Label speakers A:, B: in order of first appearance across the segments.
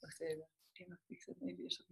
A: Wacht even. Ik zet even eerst op.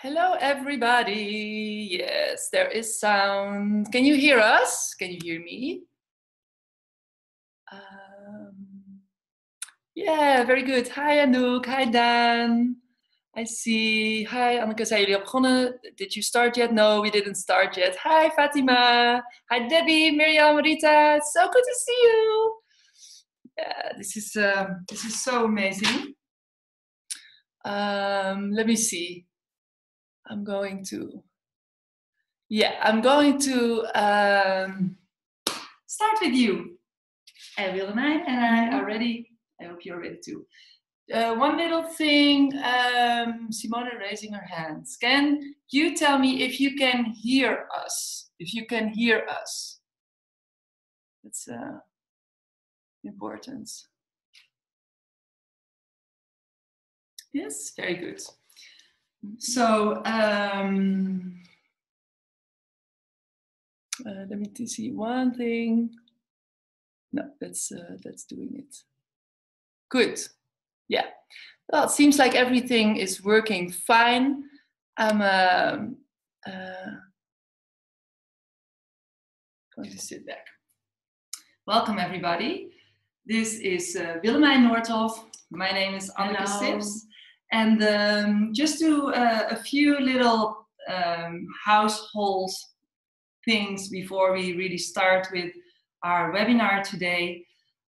A: Hello, everybody. Yes, there is sound. Can you hear us? Can you hear me? Yeah, very good. Hi, Anouk. Hi, Dan. I see. Hi, Anneke. Zijn jullie al begonnen? Did you start yet? No, we didn't start yet. Hi, Fatima. Hi, Debbie, Miriam, Rita. It's so good to see you. Yeah, this is so amazing. Let me see. I'm going to start with you. And Willemijn and I are ready. I hope you're ready too. One little thing, Simone raising her hands. Can you tell me if you can hear us? If you can hear us. That's important. Yes, very good. So let me see one thing. No, that's doing it. Good. Yeah. Well, it seems like everything is working fine. I'm going to sit back. Welcome, everybody. This is Willemijn Noordhoff. My name is Anneke Stips. And just do a few little household things before we really start with our webinar today.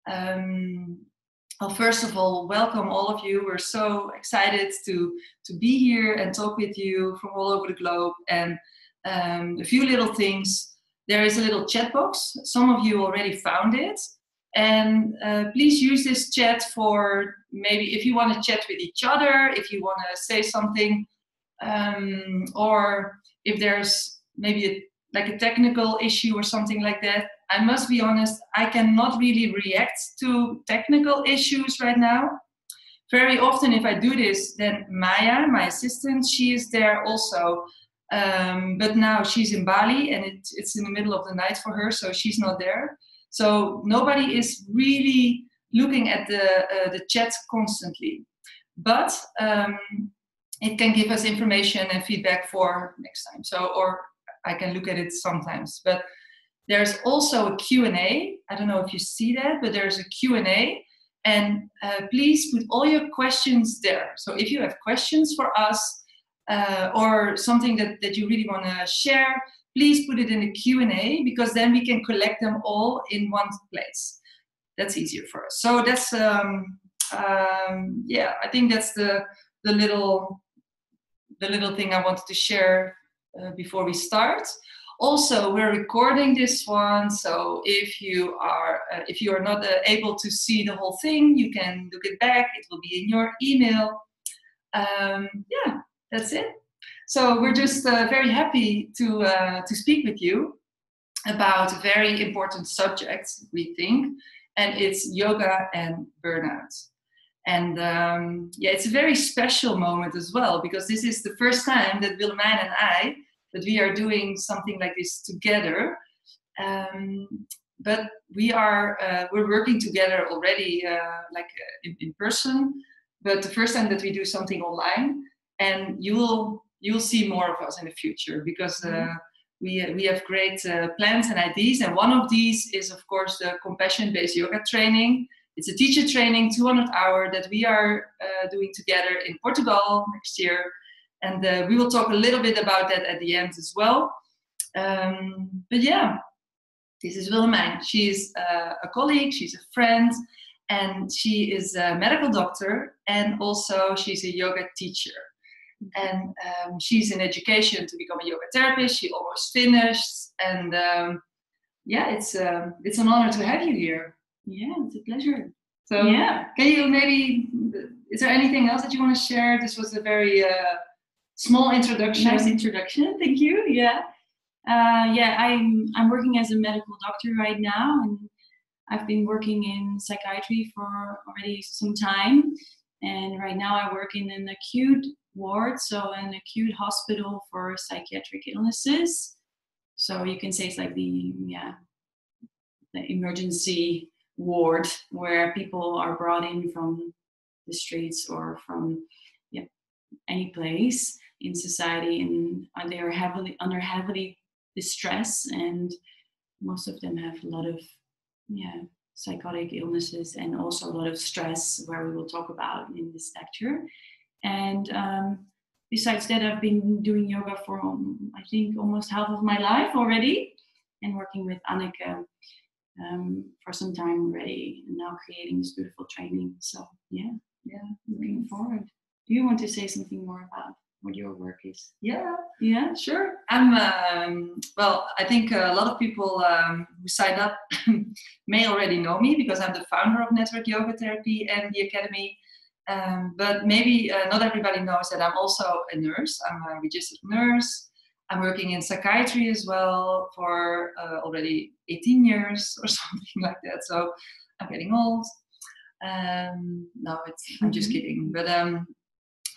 A: Well, first of all, welcome all of you. We're so excited to be here and talk with you from all over the globe. And a few little things. There is a little chat box. Some of you already found it. And please use this chat for maybe if you want to chat with each other, if you want to say something, or if there's maybe like a technical issue or something like that. I must be honest, I cannot really react to technical issues right now. Very often if I do this, then Maya, my assistant, she is there also. But now she's in Bali and it's in the middle of the night for her, so she's not there. So nobody is really looking at the chat constantly. But it can give us information and feedback for next time. So, or I can look at it sometimes. But there's also a Q&A. I don't know if you see that, but there's a Q&A. And please put all your questions there. So if you have questions for us or something that you really want to share, please put it in the Q&A, because then we can collect them all in one place. That's easier for us. So that's, yeah, I think that's the little thing I wanted to share before we start. Also, we're recording this one, so if you are not able to see the whole thing, you can look it back. It will be in your email. Yeah, that's it. So we're just very happy to speak with you about a very important subject, we think, and it's yoga and burnout. And yeah, it's a very special moment as well, because this is the first time that Willemijn and I, that we are doing something like this together. But we're working together already, in person. But the first time that we do something online, and you'll see more of us in the future, because we have great plans and ideas. And one of these is, of course, the compassion-based yoga training. It's a teacher training, 200 hour, that we are doing together in Portugal next year. And we will talk a little bit about that at the end as well. But yeah, this is Willemijn. She's a colleague, she's a friend, and she is a medical doctor, and also she's a yoga teacher. And she's in education to become a yoga therapist. She almost finished. And yeah, it's an honor to have you here.
B: Yeah, it's a pleasure.
A: So yeah, can you maybe, is there anything else that you want to share? This was a very small introduction.
B: Nice introduction, thank you. Yeah, yeah. I'm working as a medical doctor right now, and I've been working in psychiatry for already some time. And right now I work in an acute ward, so an acute hospital for psychiatric illnesses. So you can say it's like the emergency ward where people are brought in from the streets or from any place in society, and they are under heavily distress, and most of them have a lot of psychotic illnesses and also a lot of stress, where we will talk about in this lecture. And besides that, I've been doing yoga for I think almost half of my life already, and working with Anneke for some time already, and now creating this beautiful training. So yeah, looking forward. Do you want to say something more about what your work is?
A: Yeah, sure. Well, I think a lot of people who signed up may already know me, because I'm the founder of Network Yoga Therapy and the Academy. But maybe not everybody knows that I'm also a nurse. I'm a registered nurse. I'm working in psychiatry as well for already 18 years or something like that. So I'm getting old. No, I'm just kidding. But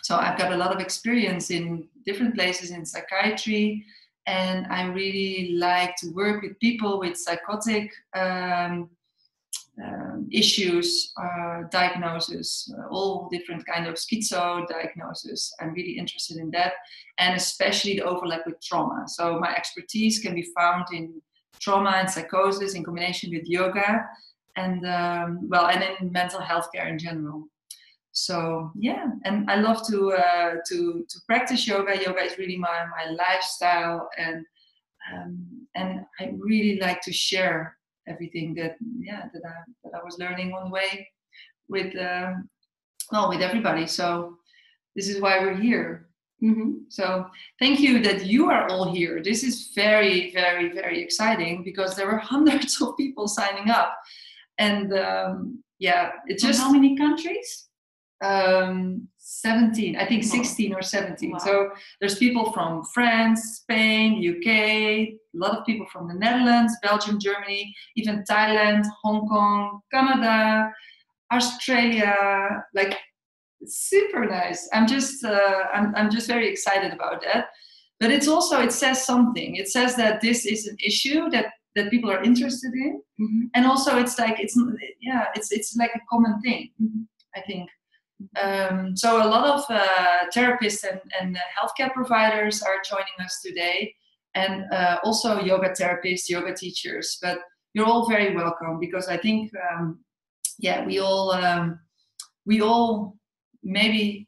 A: So I've got a lot of experience in different places in psychiatry, and I really like to work with people with psychotic issues, diagnosis, all different kind of schizo diagnosis. I'm really interested in that, and especially the overlap with trauma. So my expertise can be found in trauma and psychosis in combination with yoga, and and in mental health care in general. So yeah, and I love to practice yoga. Yoga is really my lifestyle, and I really like to share everything that I was learning on the way with with everybody. So this is why we're here. So thank you that you are all here. This is very, very, very exciting because there were hundreds of people signing up, and it's just
B: how many countries?
A: 17, I think 16 or 17.
B: Wow.
A: So there's people from France, Spain, UK, a lot of people from the Netherlands, Belgium, Germany, even Thailand, Hong Kong, Canada, Australia. Like, super nice. I'm just very excited about that. But it's also, it says something. It says that this is an issue that people are interested in, and also it's like it's like a common thing. I think. So a lot of therapists and healthcare providers are joining us today, and also yoga therapists, yoga teachers. But you're all very welcome, because I think we all maybe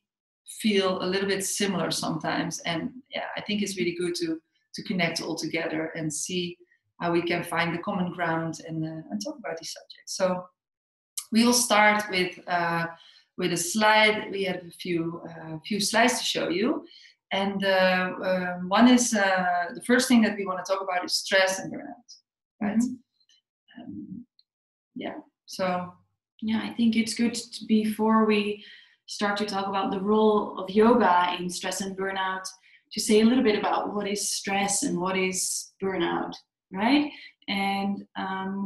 A: feel a little bit similar sometimes, and I think it's really good to connect all together and see how we can find the common ground and talk about these subjects. So we will start with a slide. We have a few slides to show you, and one is the first thing that we want to talk about is stress and burnout, right?
B: I think it's good before we start to talk about the role of yoga in stress and burnout to say a little bit about what is stress and what is burnout, right? And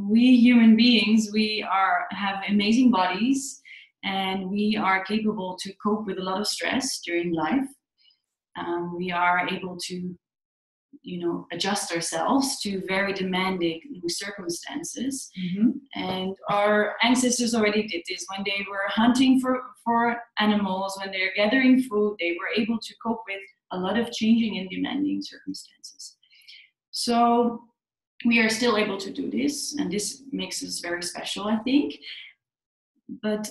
B: we human beings, we have amazing bodies, and we are capable to cope with a lot of stress during life. We are able to, adjust ourselves to very demanding new circumstances. And our ancestors already did this. When they were hunting for animals, when they're gathering food, they were able to cope with a lot of changing and demanding circumstances. So we are still able to do this, and this makes us very special, I think. But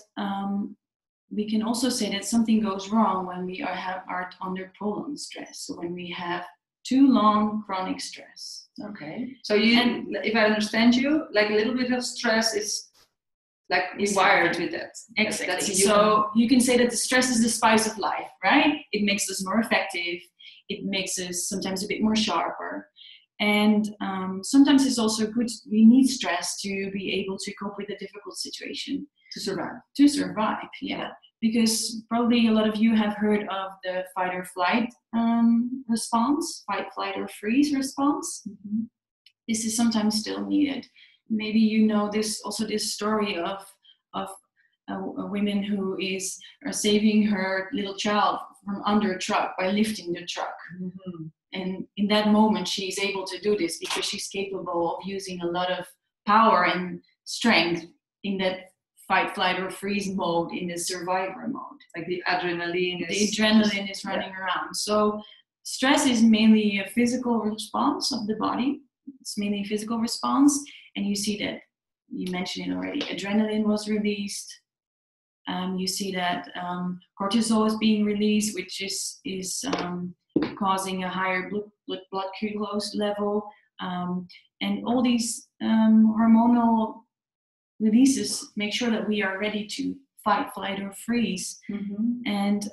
B: we can also say that something goes wrong when we are under prolonged stress. So when we have too long chronic stress.
A: Okay. So if I understand you, like a little bit of stress is like wired with that.
B: Exactly. So you can say that the stress is the spice of life, right? It makes us more effective. It makes us sometimes a bit more sharper. And sometimes it's also good. We need stress to be able to cope with a difficult situation.
A: To survive,
B: yeah. Because probably a lot of you have heard of the fight or flight response, fight, flight, or freeze response. This is sometimes still needed. Maybe you know this story of a woman who is saving her little child from under a truck by lifting the truck. And in that moment, she's able to do this because she's capable of using a lot of power and strength in that fight, flight, or freeze mode, in the survivor mode.
A: Like the adrenaline
B: is running around. So stress is mainly a physical response of the body. It's mainly a physical response. And you see that, you mentioned it already, adrenaline was released. You see that cortisol is being released, which is causing a higher blood glucose level. And all these hormonal releases make sure that we are ready to fight, flight, or freeze. And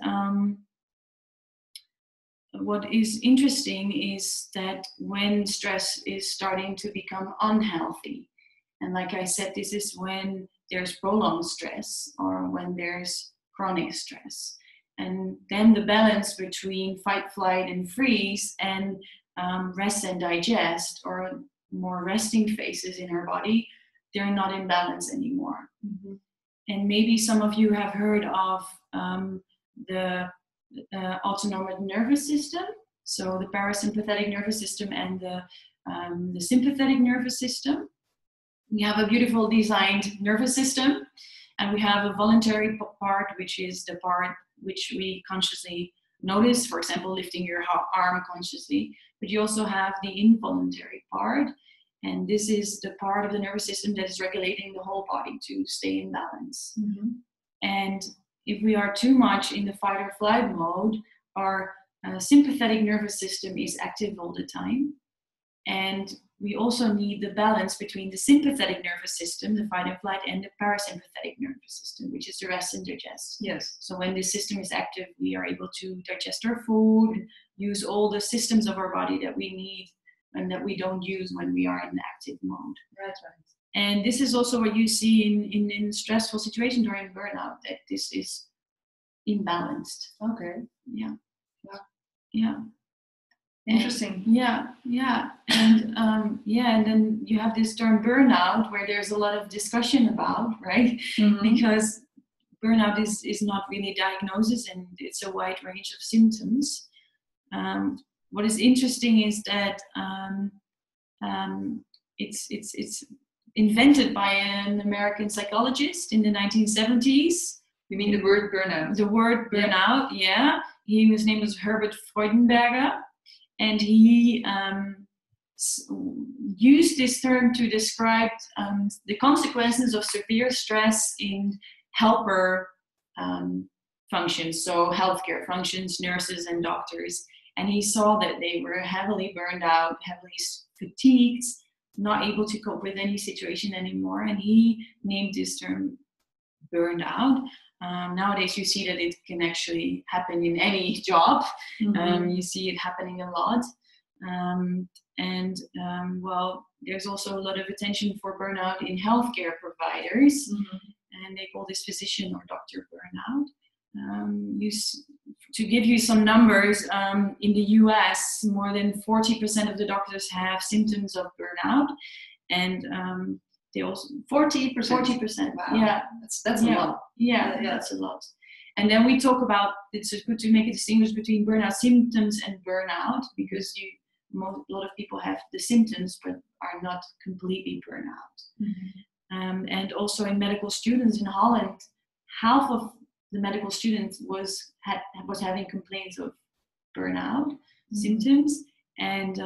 B: what is interesting is that when stress is starting to become unhealthy, and like I said, this is when there's prolonged stress or when there's chronic stress. And then the balance between fight, flight, and freeze and rest and digest, or more resting phases in our body, they're not in balance anymore. And maybe some of you have heard of the autonomic nervous system, so the parasympathetic nervous system and the sympathetic nervous system. We have a beautiful designed nervous system, and we have a voluntary part, which is the part which we consciously notice, for example, lifting your arm consciously. But you also have the involuntary part, and this is the part of the nervous system that is regulating the whole body to stay in balance. Mm-hmm. And if we are too much in the fight or flight mode, our sympathetic nervous system is active all the time. And we also need the balance between the sympathetic nervous system, the fight and flight, and the parasympathetic nervous system, which is the rest and digest.
A: Yes.
B: So when this system is active, we are able to digest our food, use all the systems of our body that we need and that we don't use when we are in the active mode.
A: Right.
B: And this is also what you see in stressful situations during burnout, that this is imbalanced.
A: Okay.
B: Yeah.
A: Interesting.
B: And then you have this term burnout, where there's a lot of discussion about, right? Mm-hmm. Because burnout is not really diagnosis, and it's a wide range of symptoms. What is interesting is that it's invented by an American psychologist in the 1970s.
A: You mean the word burnout?
B: The word burnout, yeah. His name was Herbert Freudenberger. And he used this term to describe the consequences of severe stress in helper functions, so healthcare functions, nurses and doctors. And he saw that they were heavily burned out, heavily fatigued, not able to cope with any situation anymore. And he named this term burned out. Nowadays, you see that it can actually happen in any job. Mm-hmm. You see it happening a lot. There's also a lot of attention for burnout in healthcare providers. Mm-hmm. And they call this physician or doctor burnout. To give you some numbers, in the US, more than 40% of the doctors have symptoms of burnout. And they also 40%.
A: Wow.
B: Yeah,
A: that's a lot.
B: Yeah, that's a lot. And then we talk about, it's good to make a distinction between burnout symptoms and burnout, because a lot of people have the symptoms but are not completely burnout. Mm-hmm. And also in medical students in Holland, half of the medical students was having complaints of burnout symptoms, and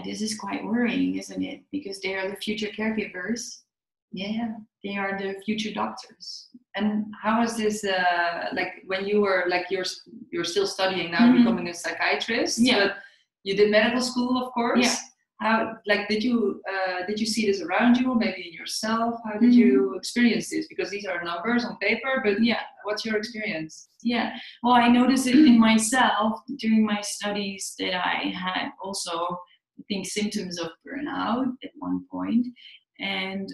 B: this is quite worrying, isn't it? Because they are the future caregivers. Yeah, they are the future doctors.
A: And how is this? Like when you were you're still studying now, becoming a psychiatrist.
B: Yeah.
A: But you did medical school, of course.
B: Yeah.
A: How did you see this around you, or maybe in yourself? How did you experience this? Because these are numbers on paper, but what's your experience?
B: Yeah, well, I noticed it in myself during my studies that I had also, I think, symptoms of burnout at one point. And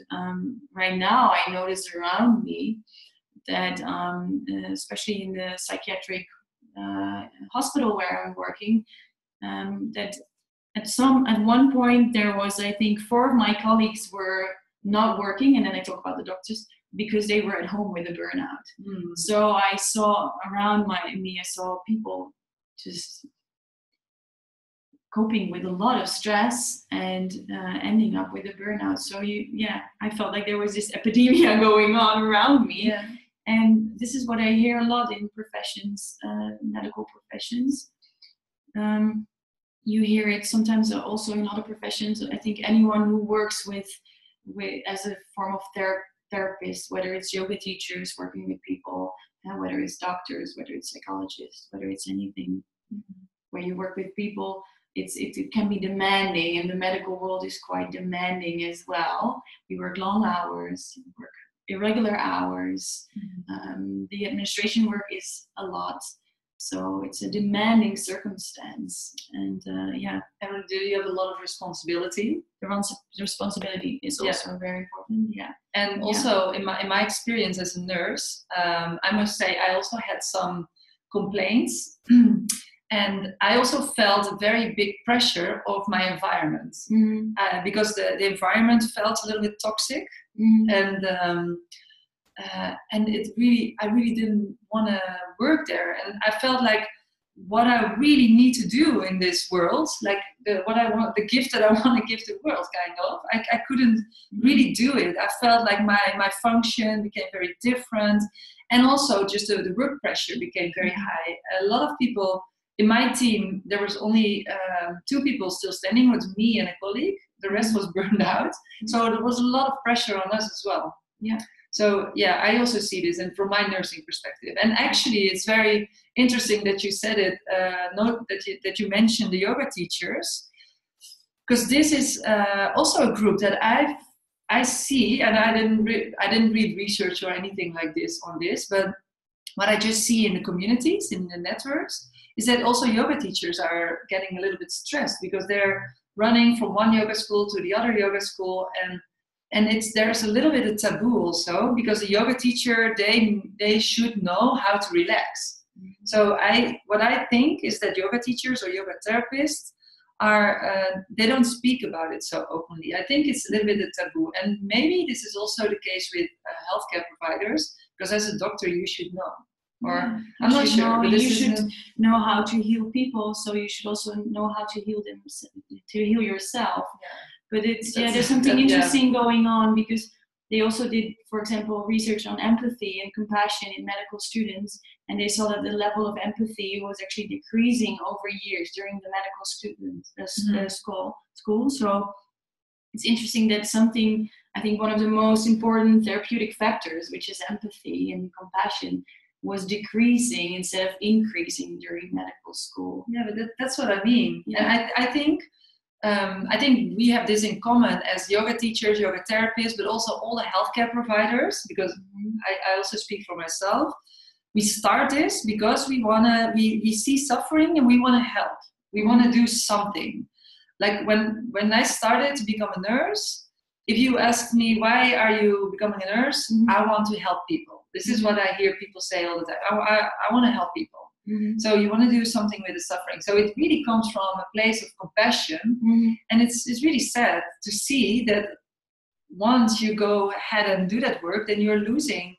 B: right now I notice around me that, especially in the psychiatric hospital where I'm working, that at one point there was, I think, 4 of my colleagues were not working, and then I talk about the doctors, because they were at home with a burnout. So I saw around me, I saw people just coping with a lot of stress and ending up with a burnout. So I felt like there was this epidemic going on around me. Yeah. And this is what I hear a lot in professions, medical professions. You hear it sometimes also in other professions. I think anyone who works with as a form of therapist, whether it's yoga teachers working with people, whether it's doctors, whether it's psychologists, whether it's anything where you work with people, it can be demanding, and the medical world is quite demanding as well. We work long hours, we work irregular hours. The administration work is a lot. So it's a demanding circumstance, and
A: And do you have a lot of responsibility?
B: The responsibility is also very important. Yeah.
A: And also in my experience as a nurse, I must say I also had some complaints, and I also felt a very big pressure of my environment, because the environment felt a little bit toxic, and and I really didn't want to work there. And I felt like what I really need to do in this world, like the gift that I want to give the world, kind of, I couldn't really do it. I felt like my function became very different. And also just the work pressure became very high. A lot of people in my team, there was only 2 people still standing, with me and a colleague. The rest was burned out. So there was a lot of pressure on us as well.
B: Yeah.
A: So yeah, I also see this, and from my nursing perspective. And actually, it's very interesting that you said it. Note that you mentioned the yoga teachers, because this is also a group that I see, and I didn't read research or anything like this on this, but what I just see in the communities, in the networks, is that also yoga teachers are getting a little bit stressed because they're running from one yoga school to the other yoga school, and there's a little bit of taboo also, because a yoga teacher, they should know how to relax. So what I think is that yoga teachers or yoga therapists they don't speak about it so openly. I think it's a little bit a taboo, and maybe this is also the case with healthcare providers, because as a doctor you should know, or I'm not sure, but
B: you should know how to heal people, so you should also know how to heal them, to heal yourself. But there's something interesting going on, because they also did, for example, research on empathy and compassion in medical students, and they saw that the level of empathy was actually decreasing over years during the medical students school. So it's interesting that something, I think one of the most important therapeutic factors, which is empathy and compassion, was decreasing instead of increasing during medical school.
A: Yeah, but that's what I mean. Yeah. And I think we have this in common as yoga teachers, yoga therapists, but also all the healthcare providers, because I also speak for myself. We start this because we see suffering and we want to help. We want to do something. Like when I started to become a nurse, if you asked me, why are you becoming a nurse? I want to help people. This is what I hear people say all the time. I want to help people. So you want to do something with the suffering. So it really comes from a place of compassion. And it's really sad to see that once you go ahead and do that work, then you're losing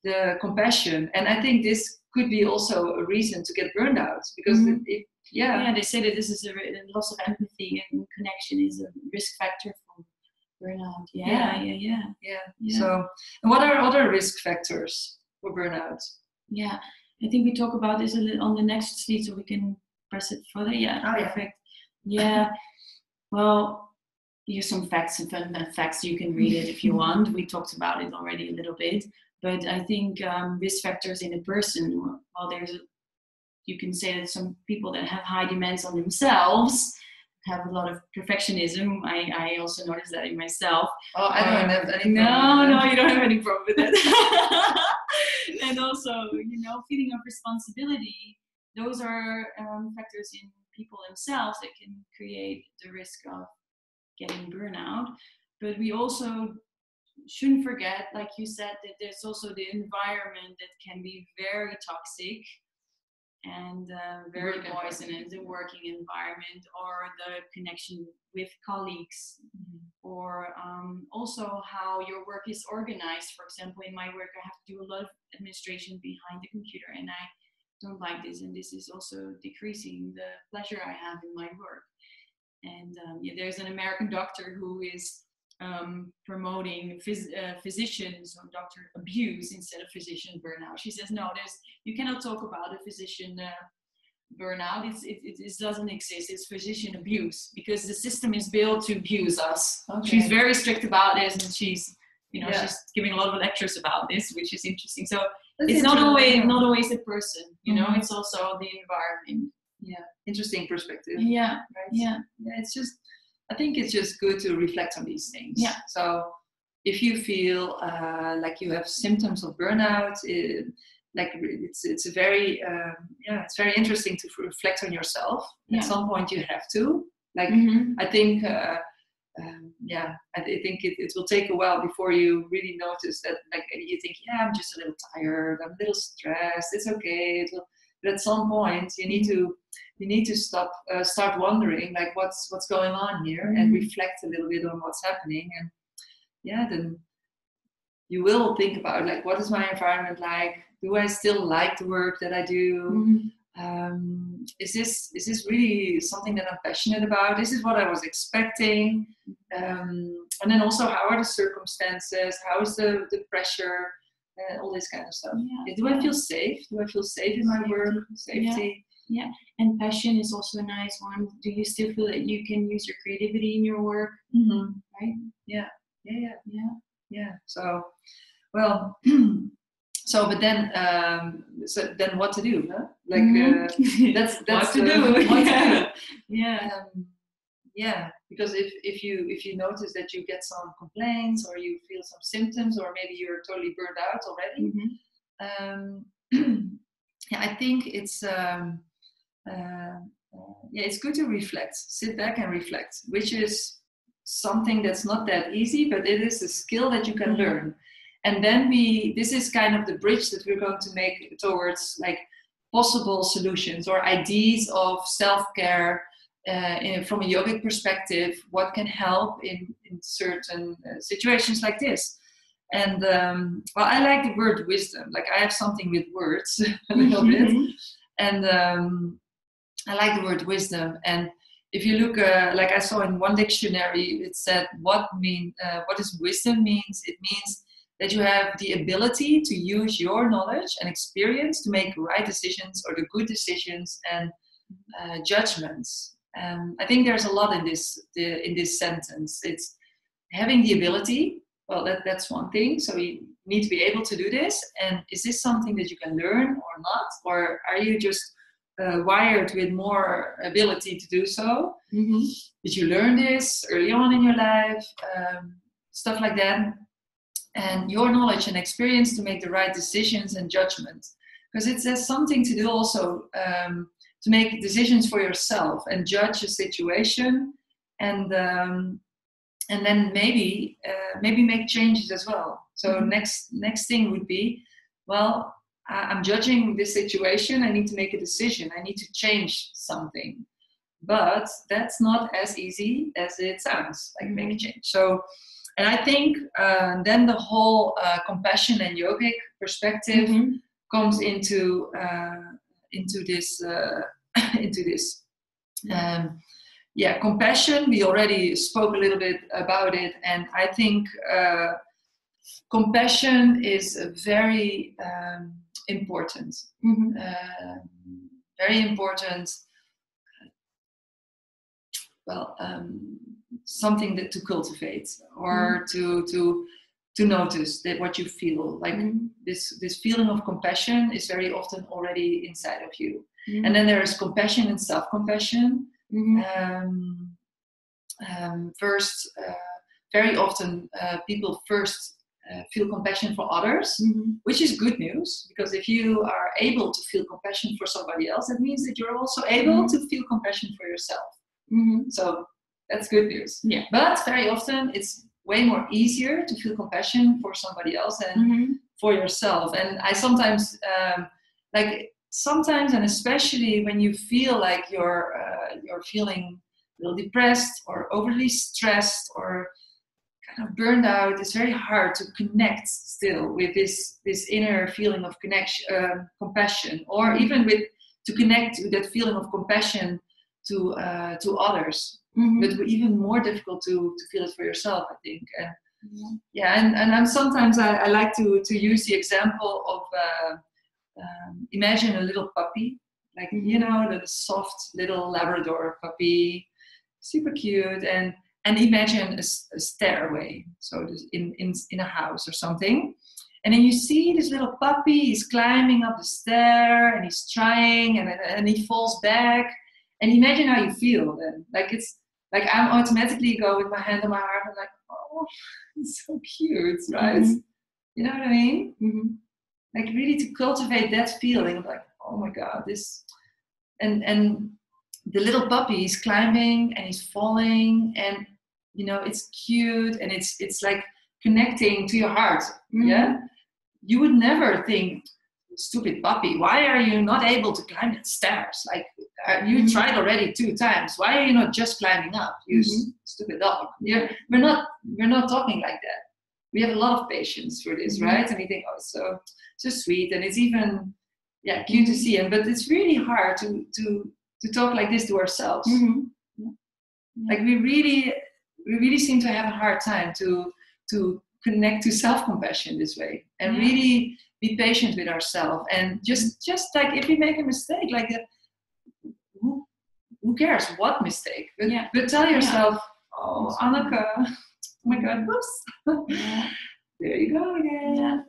A: the compassion. And I think this could be also a reason to get burned out, because
B: they say that this is a loss of empathy and connection is a risk factor for burnout. Yeah.
A: So, and what are other risk factors for burnout?
B: Yeah, I think we talk about this a little on the next slide, so we can press it further. Yeah, perfect. Yeah, well, here's some facts and fun facts. You can read it if you want. We talked about it already a little bit, but I think risk factors in a person. Well, you can say that some people that have high demands on themselves have a lot of perfectionism. I also noticed that in myself.
A: Oh, I don't have any problem.
B: No, you don't have any problem with that. And also, feeling of responsibility. Those are factors in people themselves that can create the risk of getting burnout. But we also shouldn't forget, like you said, that there's also the environment that can be very toxic and very poisonous, the working environment, or the connection with colleagues, or also how your work is organized. For example, in my work, I have to do a lot of administration behind the computer, and I don't like this, and this is also decreasing the pleasure I have in my work. And there's an American doctor who is promoting physicians or doctor abuse instead of physician burnout. She says, no, you cannot talk about a physician burnout. It doesn't exist. It's physician abuse, because the system is built to abuse us. Okay. She's very strict about this, and she's giving a lot of lectures about this, which is interesting. So it's not always the person, it's also the environment.
A: Yeah, interesting perspective.
B: Yeah,
A: right.
B: Yeah.
A: I think it's just good to reflect on these things.
B: Yeah.
A: So if you feel like you have symptoms of burnout, it's very interesting to reflect on yourself. At some point you have to. I think I think it will take a while before you really notice that. Like you think, I'm just a little tired, I'm a little stressed. It's okay. But at some point you need to start wondering, like, what's going on here, and reflect a little bit on what's happening, and then you will think about like, what is my environment like? Do I still like the work that I do? Is this really something that I'm passionate about? This is what I was expecting. And then also, how are the circumstances? How is the pressure? All this kind of stuff. Do I feel safe? Do I feel safe in my work? Safety.
B: Yeah, and passion is also a nice one. Do you still feel that you can use your creativity in your work? Right?
A: Yeah. So, well, but then, then what to do? Huh? Like that's
B: what to do.
A: What to do.
B: Yeah.
A: Because if you notice that you get some complaints or you feel some symptoms, or maybe you're totally burned out already, I think it's it's good to reflect, sit back and reflect, which is something that's not that easy, but it is a skill that you can learn. And then this is kind of the bridge that we're going to make towards like possible solutions or ideas of self-care from a yogic perspective, what can help in certain situations like this. And well, I like the word wisdom. Like I have something with words a little bit, and I like the word wisdom. And if you look, like I saw in one dictionary, it said what is wisdom means. It means that you have the ability to use your knowledge and experience to make right decisions or the good decisions and judgments. I think there's a lot in this sentence. It's having the ability. Well, that's one thing. So you need to be able to do this. And is this something that you can learn or not? Or are you just wired with more ability to do so? Did you learn this early on in your life? Stuff like that. And your knowledge and experience to make the right decisions and judgments. Because it has something to do also to make decisions for yourself and judge a situation, and then maybe make changes as well. So next thing would be, well, I'm judging this situation. I need to make a decision. I need to change something, but that's not as easy as it sounds. Like make a change. So, and I think then the whole compassion and yogic perspective comes into this. Compassion, we already spoke a little bit about it, and I think compassion is very important. Very important. Something that to cultivate or to notice that what you feel like this feeling of compassion is very often already inside of you. And then there is compassion and self-compassion. First, very often people first feel compassion for others, which is good news, because if you are able to feel compassion for somebody else, that means that you're also able to feel compassion for yourself. So that's good news. But very often it's way more easier to feel compassion for somebody else than for yourself. And I sometimes sometimes, and especially when you feel like you're feeling a little depressed or overly stressed or kind of burned out, it's very hard to connect still with this inner feeling of compassion, or even to connect with that feeling of compassion to others. But even more difficult to feel it for yourself, I think. And I'm sometimes I like to use the example of imagine a little puppy, like the soft little Labrador puppy, super cute, and imagine a stairway, so in a house or something, and then you see this little puppy. He's climbing up the stair and he's trying, and he falls back. And imagine how you feel then. Like it's like I'm automatically go with my hand on my heart and like, oh, it's so cute, right? You know what I mean? Like really to cultivate that feeling of like, oh my God, this, and the little puppy is climbing and he's falling, and it's cute, and it's like connecting to your heart. Yeah, you would never think, stupid puppy, why are you not able to climb the stairs? Like you tried already 2 times. Why are you not just climbing up? You stupid dog. Yeah, we're not talking like that. we have a lot of patience for this, right? And we think, oh, so sweet, and it's even cute to see. And but it's really hard to talk like this to ourselves. Like we really seem to have a hard time to connect to self-compassion this way, and really be patient with ourselves. And just like if we make a mistake, like who cares what mistake? But tell yourself, oh, Anneke, oh my God, whoops. There you go again.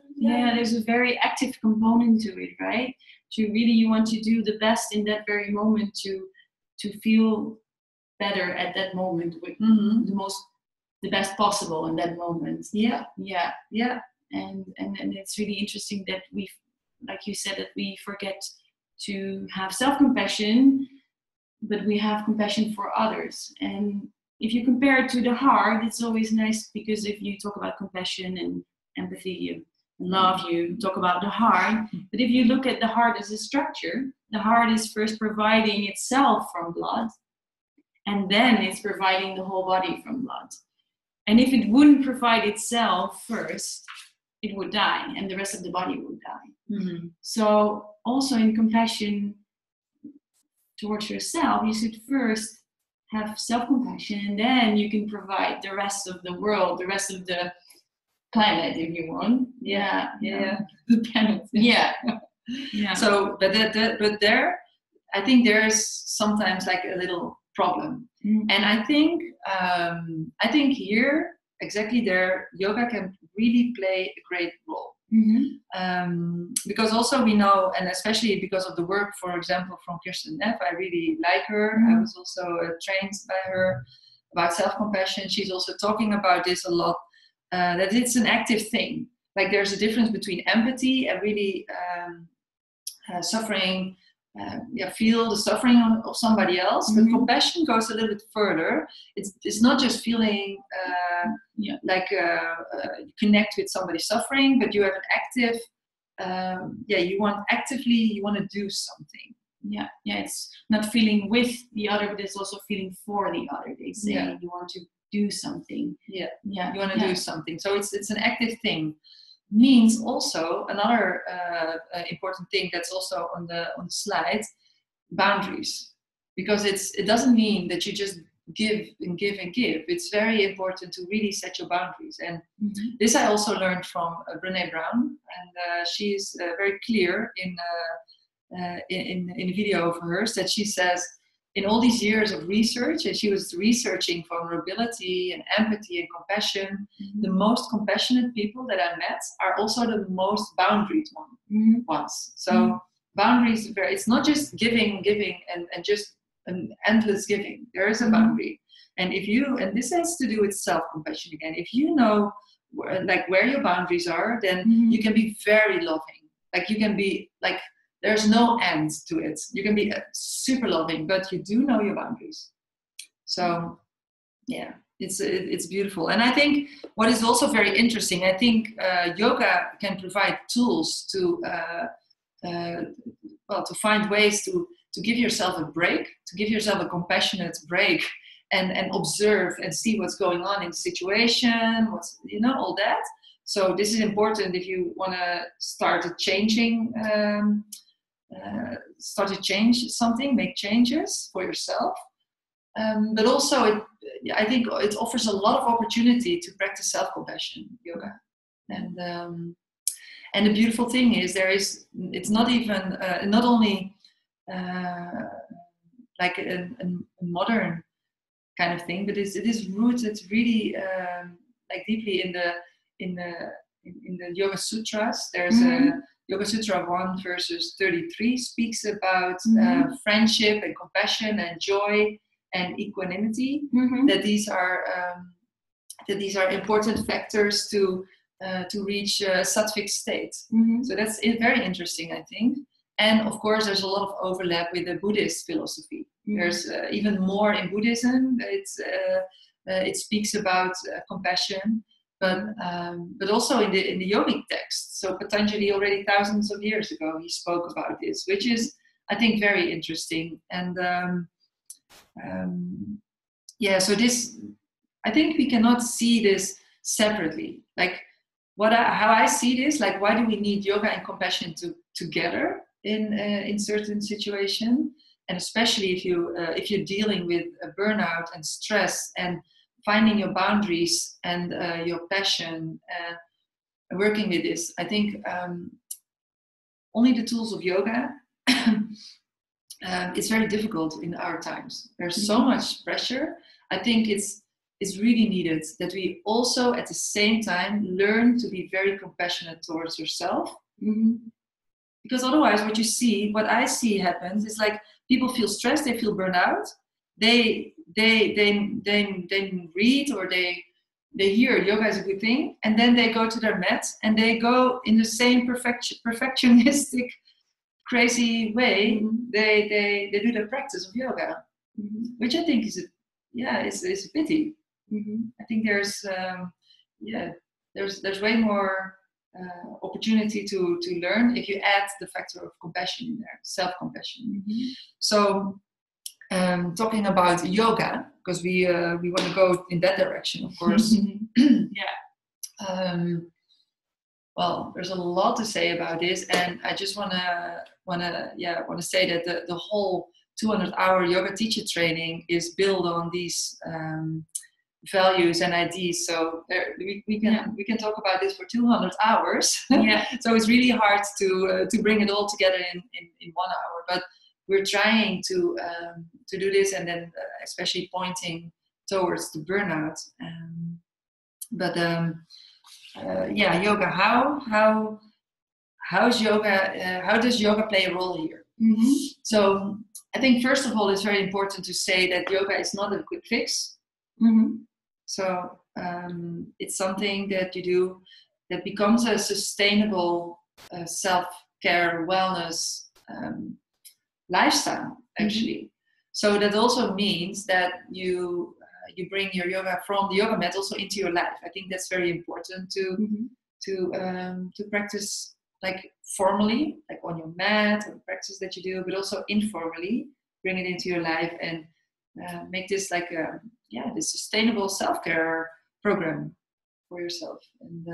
B: There's a very active component to it, right? You want to do the best in that very moment to feel better at that moment with the best possible in that moment. And it's really interesting that we, like you said, that we forget to have self-compassion, but we have compassion for others. And if you compare it to the heart, it's always nice, because if you talk about compassion and empathy and love, you talk about the heart. But if you look at the heart as a structure, the heart is first providing itself from blood, and then it's providing the whole body from blood. And if it wouldn't provide itself first, it would die, and the rest of the body would die. So also in compassion towards yourself, you should first have self-compassion, and then you can provide the rest of the world, the rest of the planet, if you want.
A: The planet. So but there, I think there is sometimes like a little problem. And I think here, exactly there, yoga can really play a great role. Because also we know, and especially because of the work, for example, from Kirsten Neff, I really like her. I was also trained by her about self-compassion. She's also talking about this a lot, that it's an active thing. Like there's a difference between empathy and really suffering, feel the suffering of somebody else. But compassion goes a little bit further. It's not just feeling connect with somebody suffering, but you have an active, you want to do something.
B: It's not feeling with the other, but it's also feeling for the other. They say you want to do something. You
A: want to do something. So it's an active thing. Means also another important thing that's also on the slide, boundaries, because it doesn't mean that you just give and give and give. It's very important to really set your boundaries, and this I also learned from Brené Brown, and she's very clear in a video of hers that she says, in all these years of research, and she was researching vulnerability and empathy and compassion, the most compassionate people that I met are also the most boundaried ones. So boundaries, it's not just giving and just an endless giving. There is a boundary. And and this has to do with self-compassion again. If you know where your boundaries are, then you can be very loving. Like you can be like, there's no end to it. You can be super loving, but you do know your boundaries. So, it's beautiful. And I think what is also very interesting, I think yoga can provide tools to find ways to give yourself a break, to give yourself a compassionate break, and observe and see what's going on in the situation, all that. So this is important if you want to start changing change something, make changes for yourself. But also, I think it offers a lot of opportunity to practice self-compassion, yoga. And the beautiful thing is it's not even, not only like a modern kind of thing, but it is rooted really like deeply in the Yoga Sutras. There's a Yoga Sutra 1 verses 33 speaks about friendship and compassion and joy and equanimity. That these are important factors to reach a sattvic state. So that's very interesting, I think. And of course, there's a lot of overlap with the Buddhist philosophy. There's even more in Buddhism. It speaks about compassion. But also in the yogic text. So Patanjali already thousands of years ago, he spoke about this, which is, I think, very interesting. And so this, I think we cannot see this separately. Like how I see this, like why do we need yoga and compassion together in certain situations, and especially if you're dealing with a burnout and stress and finding your boundaries and your passion, working with this. I think only the tools of yoga. It's very difficult in our times. There's so much pressure. I think it's really needed that we also at the same time learn to be very compassionate towards yourself. Because otherwise what I see happens is like people feel stressed, they feel burnout, they read or they hear yoga is a good thing, and then they go to their mat and they go in the same perfectionistic crazy way. They do the practice of yoga, which I think is a pity. I think there's way more opportunity to learn if you add the factor of compassion in there, self-compassion. So talking about yoga, because we want to go in that direction, of course. Well, there's a lot to say about this, and I just want to say that the whole 200-hour yoga teacher training is built on these values and ideas. So we can talk about this for 200 hours. So it's really hard to bring it all together in 1 hour. But we're trying to do this, and then especially pointing towards the burnout. Yoga. How's yoga? How does yoga play a role here? So I think first of all, it's very important to say that yoga is not a quick fix. So it's something that you do that becomes a sustainable self-care, wellness lifestyle, actually. So that also means that you bring your yoga from the yoga mat also into your life. I think that's very important to practice, like formally, like on your mat, or practice that you do, but also informally bring it into your life and make this like this sustainable self-care program for yourself. And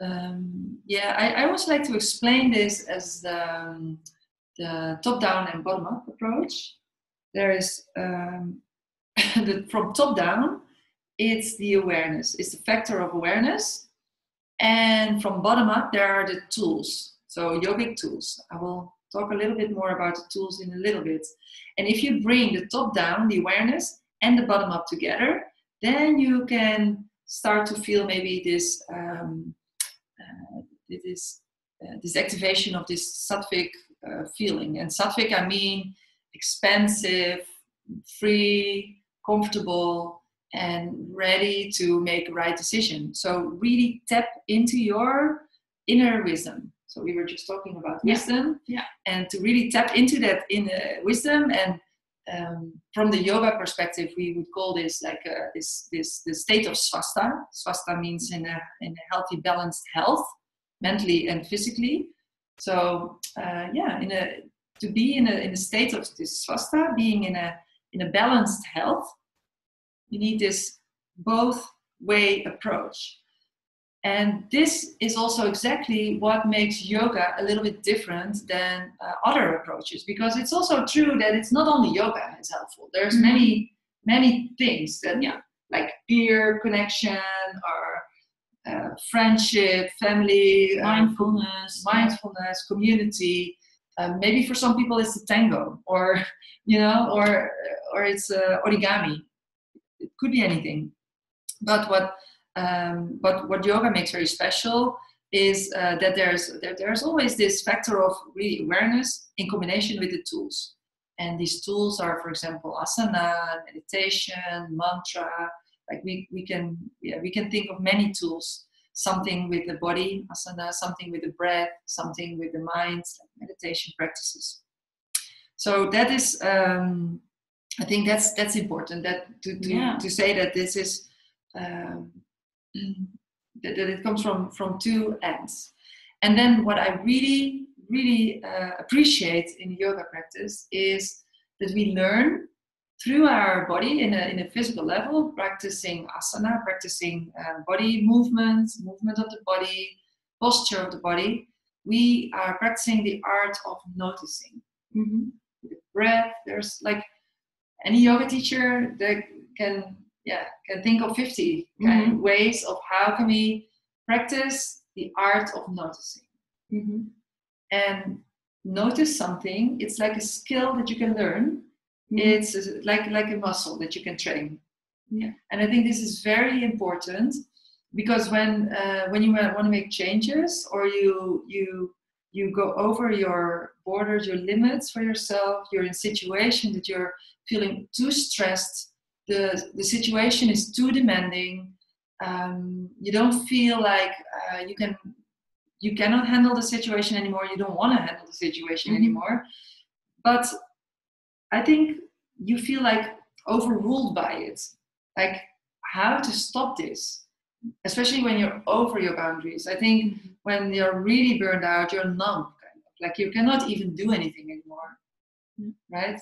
A: I always like to explain this as the top-down and bottom-up approach. There is from top-down, it's the awareness, it's the factor of awareness, and from bottom-up, there are the tools. So yogic tools. I will talk a little bit more about the tools in a little bit. And if you bring the top-down, the awareness, and the bottom-up together, then you can start to feel maybe this activation of this sattvic feeling. And sattvic, I mean expansive, free, comfortable, and ready to make a right decision. So really tap into your inner wisdom. So we were just talking about wisdom, and to really tap into that inner wisdom. And from the yoga perspective, we would call this like the state of swasta. Swasta means in a healthy, balanced health, mentally and physically. So to be in a state of this swasta, being in a balanced health, you need this both way approach. And this is also exactly what makes yoga a little bit different than other approaches, because it's also true that it's not only yoga is helpful. There's many things that, like peer connection or friendship, family, mindfulness, community. Maybe for some people it's the tango, or it's origami. It could be anything. But what yoga makes very special is that there's always this factor of really awareness in combination with the tools. And these tools are, for example, asana, meditation, mantra. Like we can think of many tools. Something with the body, asana, something with the breath, something with the mind, like meditation practices. So that is, I think that's important. That to say that this is that it comes from two ends. And then what I really appreciate in yoga practice is that we learn through our body in a physical level, practicing asana, practicing body movement of the body, posture of the body, we are practicing the art of noticing.
B: Mm-hmm.
A: The breath, there's like any yoga teacher that can think of 50 kind of ways of how can we practice the art of noticing.
B: Mm-hmm.
A: And notice something, it's like a skill that you can learn. Mm-hmm. It's like a muscle that you can train.
B: Yeah.
A: And I think this is very important because when you want to make changes or you go over your borders, your limits for yourself, you're in a situation that you're feeling too stressed, the situation is too demanding, you don't feel like you cannot handle the situation anymore, you don't want to handle the situation anymore, but I think you feel like overruled by it, like how to stop this, especially when you're over your boundaries. I think when you're really burned out, you're numb, kind of like you cannot even do anything anymore, right?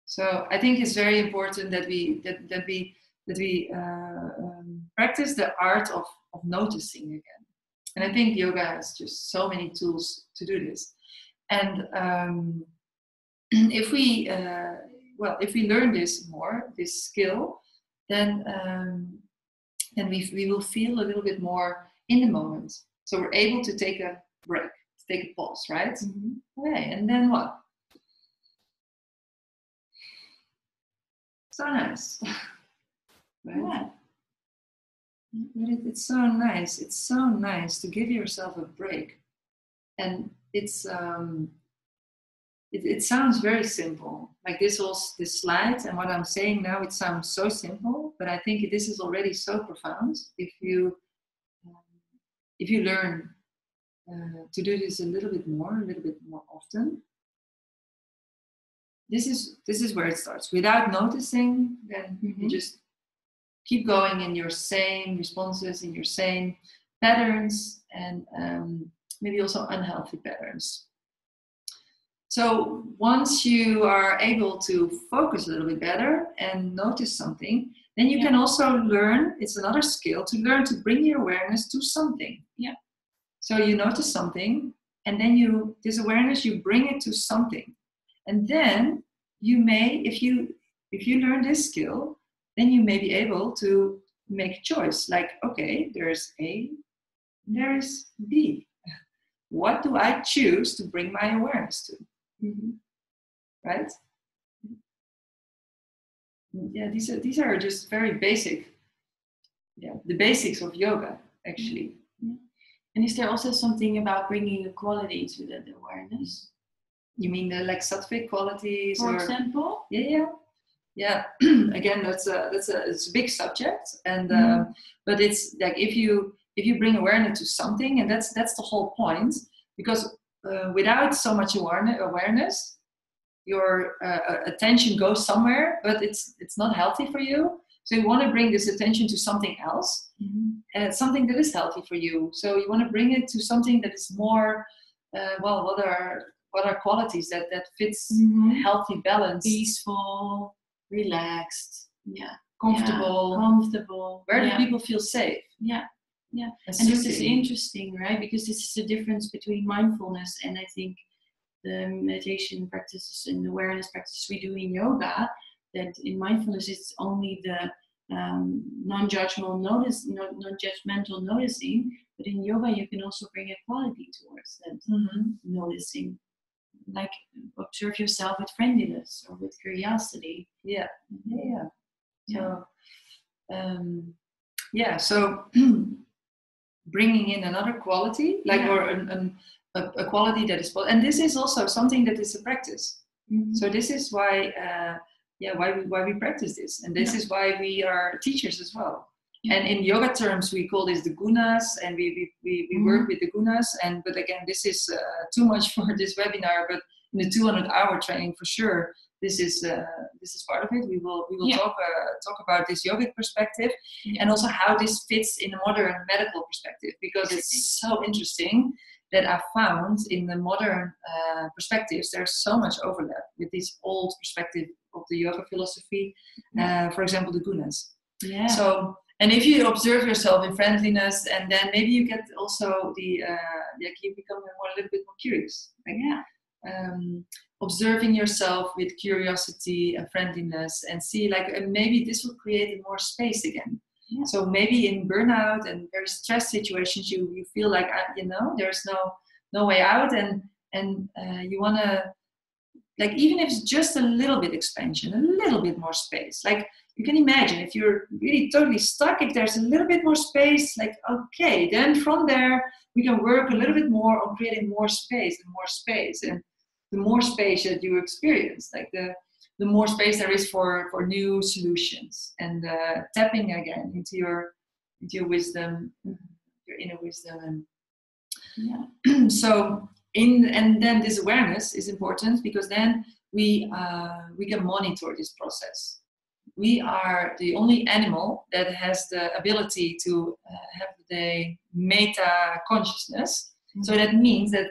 A: So I think it's very important that we practice the art of noticing again. And I think yoga has just so many tools to do this. And if we learn this more, this skill, then we will feel a little bit more in the moment. So we're able to take a break, to take a pause, right? Mm-hmm. Okay, and then what? So nice, right?
B: Yeah.
A: But it's so nice. It's so nice to give yourself a break, and it's it sounds very simple. Like this slide and what I'm saying now, it sounds so simple, but I think this is already so profound. If you learn to do this a little bit more often. This is where it starts. Without noticing, then you just keep going in your same responses, in your same patterns, and maybe also unhealthy patterns. So once you are able to focus a little bit better and notice something, then you can also learn, it's another skill, to learn to bring your awareness to something.
B: Yeah.
A: So you notice something, and then this awareness, you bring it to something. And then you may, if you learn this skill, then you may be able to make a choice. Like, okay, there's A, there's B. What do I choose to bring my awareness to? Right? Yeah, these are just very basic. Yeah, the basics of yoga, actually.
B: Yeah. And is there also something about bringing a quality to that awareness?
A: You mean the like sattvic qualities,
B: for example?
A: Yeah. Again, it's a big subject, and but it's like if you bring awareness to something, and that's the whole point, because without so much awareness, your attention goes somewhere, but it's not healthy for you. So you want to bring this attention to something else, and something that is healthy for you. So you want to bring it to something that is more what are qualities that fits healthy balance,
B: peaceful, relaxed,
A: comfortable. Where do people feel safe?
B: And this is interesting, right? Because this is the difference between mindfulness and I think the meditation practices and awareness practices we do in yoga. That in mindfulness it's only the non-judgmental noticing, but in yoga you can also bring a quality towards that noticing, like observe yourself with friendliness or with curiosity.
A: So bringing in another quality, or a quality that is, and this is also something that is a practice. So this is why we practice this, and this is why we are teachers as well. And in yoga terms, we call this the gunas, and we work with the gunas. But again, this is too much for this webinar. But in the 200-hour training, for sure, this is part of it. We will talk about this yogic perspective, and also how this fits in a modern medical perspective, because it's so interesting that I found in the modern perspectives there's so much overlap with this old perspective of the yoga philosophy, for example, the gunas.
B: Yeah.
A: So, and if you observe yourself in friendliness, and then maybe you get also you become a little bit more curious. Observing yourself with curiosity and friendliness, and see maybe this will create more space again. Yeah. So maybe in burnout and very stressed situations, you feel like there's no way out, and you want to, even if it's just a little bit expansion, a little bit more space. You can imagine if you're really totally stuck, if there's a little bit more space, okay, then from there we can work a little bit more on creating more space and more space. And the more space that you experience, the more space there is for new solutions, and tapping again into your wisdom, your inner wisdom. And so and then this awareness is important, because then we can monitor this process. We are the only animal that has the ability to have the meta consciousness. Mm-hmm. So that means that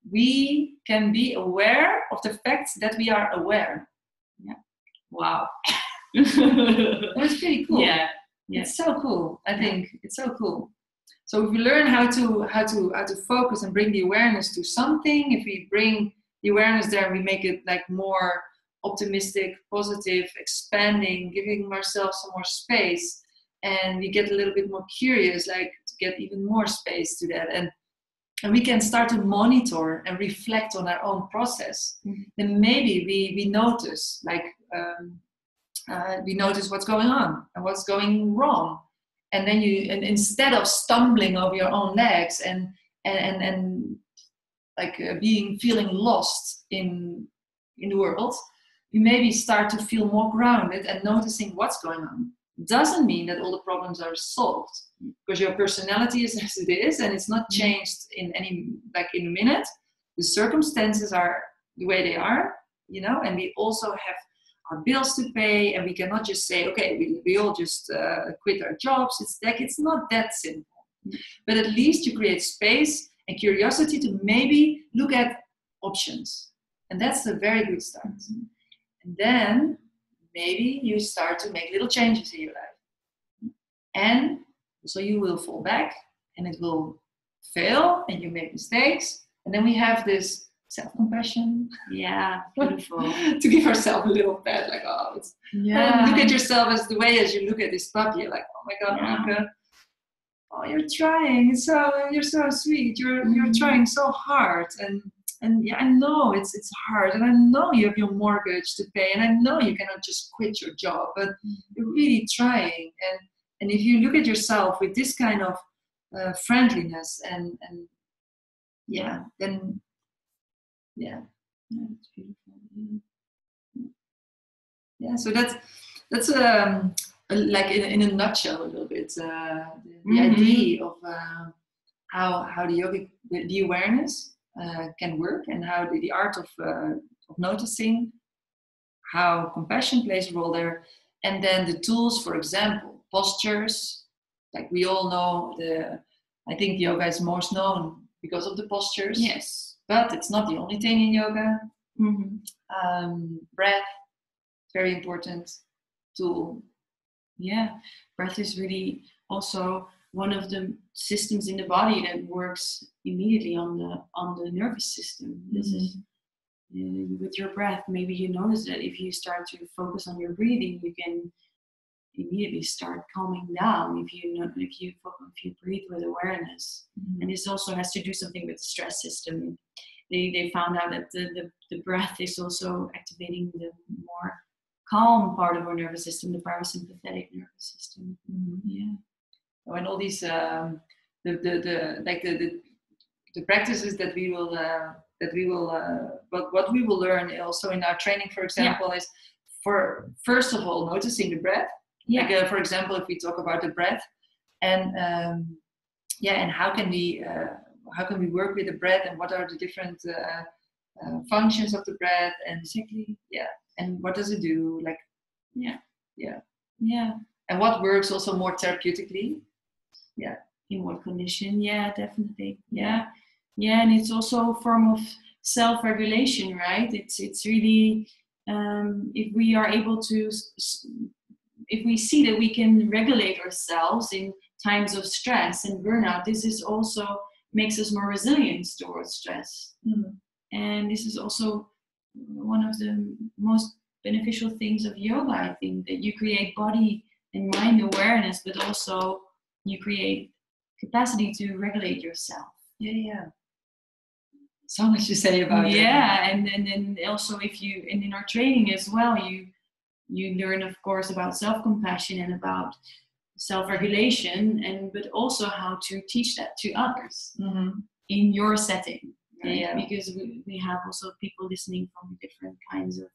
A: we can be aware of the fact that we are aware. Yeah. Wow. That's pretty cool. Yeah. It's so cool. I think it's so cool. So if we learn how to focus and bring the awareness to something, if we bring the awareness there, we make it more optimistic, positive, expanding, giving ourselves some more space, and we get a little bit more curious, to get even more space to that, and we can start to monitor and reflect on our own process. Mm-hmm. Then maybe we notice, we notice what's going on and what's going wrong, and then instead of stumbling over your own legs and feeling lost in the world, you maybe start to feel more grounded and noticing what's going on. Doesn't mean that all the problems are solved, because your personality is as it is, and it's not changed in a minute. The circumstances are the way they are, and we also have our bills to pay, and we cannot just say, okay, we all just quit our jobs. It's not that simple. But at least you create space and curiosity to maybe look at options, and that's a very good start. And then maybe you start to make little changes in your life. And so you will fall back, and it will fail, and you make mistakes. And then we have this self-compassion. Yeah, beautiful. To give ourselves a little pat, look at yourself as the way as you look at this puppy. You're like, oh my God, Anneke, oh, you're trying. You're so sweet. You're trying so hard. And yeah, I know it's hard, and I know you have your mortgage to pay, and I know you cannot just quit your job, but you're really trying. And if you look at yourself with this kind of friendliness and then it's beautiful. Yeah, so that's in a nutshell a little bit the idea of how the awareness can work, and how the art of noticing, how compassion plays a role there, and then the tools, for example, postures. We all know, I think yoga is most known because of the postures. Yes. But it's not the only thing in yoga. Mm-hmm. Breath, very important tool. Yeah, breath is really also one of the systems in the body that works immediately on the nervous system. This is with your breath. Maybe you notice that if you start to focus on your breathing, you can immediately start calming down if you breathe with awareness. Mm-hmm. And this also has to do something with the stress system. They found out that the breath is also activating the more calm part of our nervous system, the parasympathetic nervous system. Mm-hmm. Yeah. And all these the practices that we will what we will learn also in our training, for example, is for first of all noticing the breath. Yeah. For example, if we talk about the breath, and and how can we work with the breath, and what are the different functions of the breath, and exactly and what does it do? And what works also more therapeutically. Yeah. In what condition? Yeah, definitely. Yeah. Yeah, and it's also a form of self-regulation, right? It's really
B: if we are able to, if we see that we can regulate ourselves in times of stress and burnout, this is also makes us more resilient towards stress. And this is also one of the most beneficial things of yoga, I think, that you create body and mind awareness, but also you create capacity to regulate yourself.
A: Yeah. So much to say about it.
B: Yeah, and also if you, and in our training as well, you learn, of course, about self-compassion and about self-regulation, and but also how to teach that to others in your setting. Right?
A: Yeah.
B: Because we have also people listening from different kinds of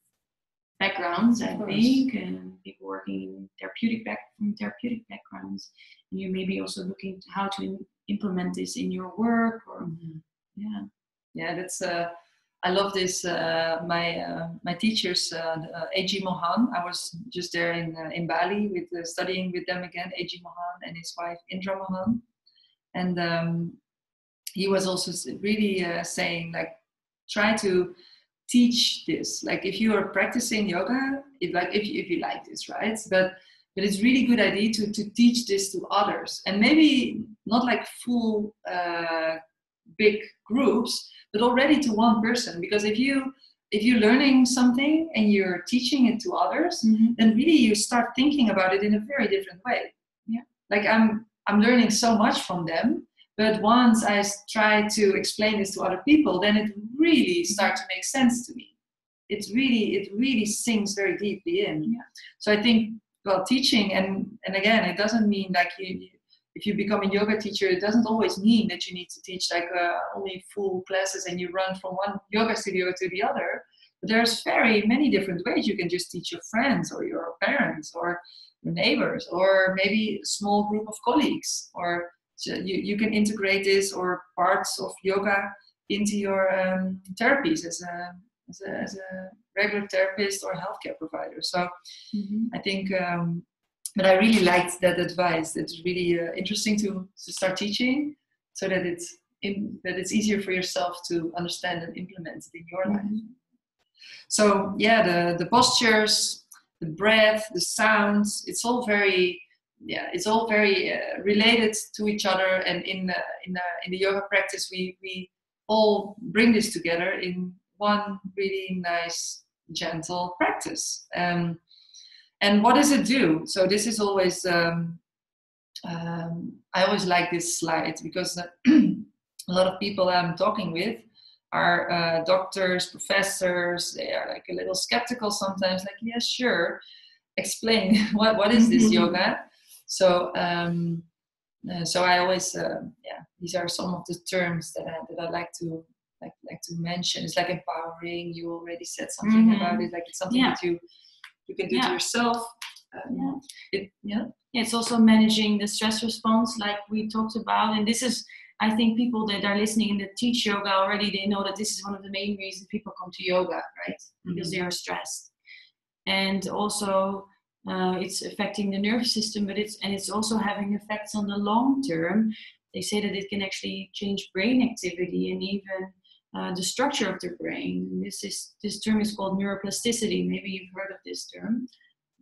B: backgrounds, I think, and people working in therapeutic backgrounds, and you may be also looking to how to implement this in your work, or
A: that's I love this. My teachers, A.G. Mohan. I was just there in Bali with studying with them again. A.G. Mohan and his wife Indra Mohan, and he was also really saying, like, try to teach this. Like, if you are practicing yoga, if you like this, right? But it's really good idea to teach this to others, and maybe not like full big groups, but already to one person. Because if you're learning something and you're teaching it to others, then really you start thinking about it in a very different way.
B: Yeah.
A: Like I'm learning so much from them, but once I try to explain this to other people, then it really starts to make sense to me. It really sinks very deeply in.
B: Yeah.
A: So I think, well, teaching, and again, it doesn't mean like if you become a yoga teacher, it doesn't always mean that you need to teach like only full classes and you run from one yoga studio to the other. But there's very many different ways. You can just teach your friends or your parents or your neighbors, or maybe a small group of colleagues, or you can integrate this or parts of yoga into your therapies as a regular therapist or healthcare provider. So I think, but I really liked that advice. It's really interesting to start teaching, so that it's easier for yourself to understand and implement it in your life. So yeah, the postures, the breath, the sounds, it's all very related to each other. And in the yoga practice, we all bring this together in one really nice, gentle practice. And what does it do? So this is always, I always like this slide, because a lot of people I'm talking with are doctors, professors. They are like a little skeptical sometimes, like, yeah, sure, explain what is this yoga? So so I always, these are some of the terms that I like to mention. It's like empowering. You already said something about it. Like, it's something that you can do to yourself.
B: It's also managing the stress response, like we talked about. And this is, I think, people that are listening and that teach yoga already, they know that this is one of the main reasons people come to yoga, right? Because they are stressed. And also it's affecting the nervous system, but it's also having effects on the long term. They say that it can actually change brain activity and even the structure of the brain. This term is called neuroplasticity. Maybe you've heard of this term.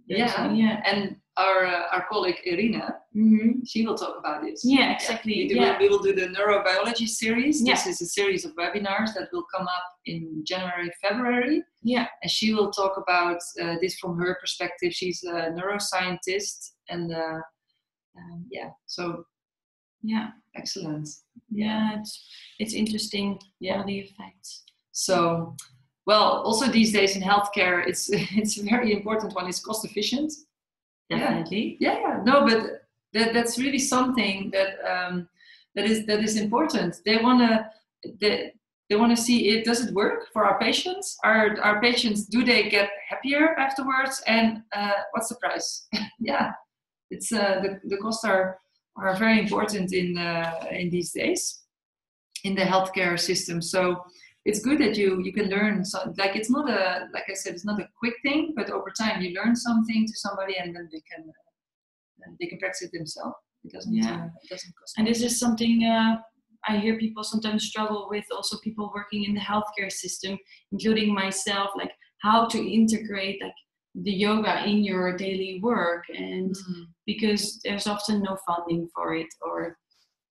A: Yeah. And our colleague Irina, she will talk about this.
B: Yeah, exactly.
A: We will do the neurobiology series. This is a series of webinars that will come up in January, February.
B: Yeah.
A: And she will talk about this from her perspective. She's a neuroscientist, and so excellent.
B: Yeah, it's interesting, all the effects.
A: So, well, also these days in healthcare, it's a very important one. It's cost efficient.
B: Definitely.
A: Yeah. No, but that's really something that is important. They wanna see it. Does it work for our patients? Our patients, do they get happier afterwards? And what's the price? It's the costs are very important in these days in the healthcare system. So it's good that you can learn. Like, it's not like I said, it's not a quick thing, but over time you learn something to somebody, and then they can practice it themselves. It doesn't cost.
B: And this is something I hear people sometimes struggle with. Also, people working in the healthcare system, including myself. Like, how to integrate like the yoga in your daily work, and because there's often no funding for it, or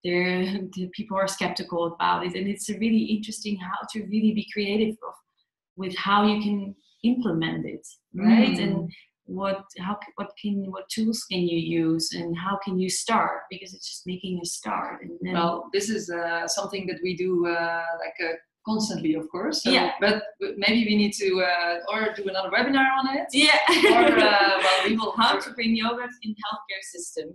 B: the people are skeptical about it, and it's really interesting how to really be creative with how you can implement it, right? And what tools can you use, and how can you start, because it's just making a start. And then,
A: well, this is something that we do constantly, of course. So, but maybe we need to or do another webinar on it. Or well, we will
B: how to bring yoga in healthcare system.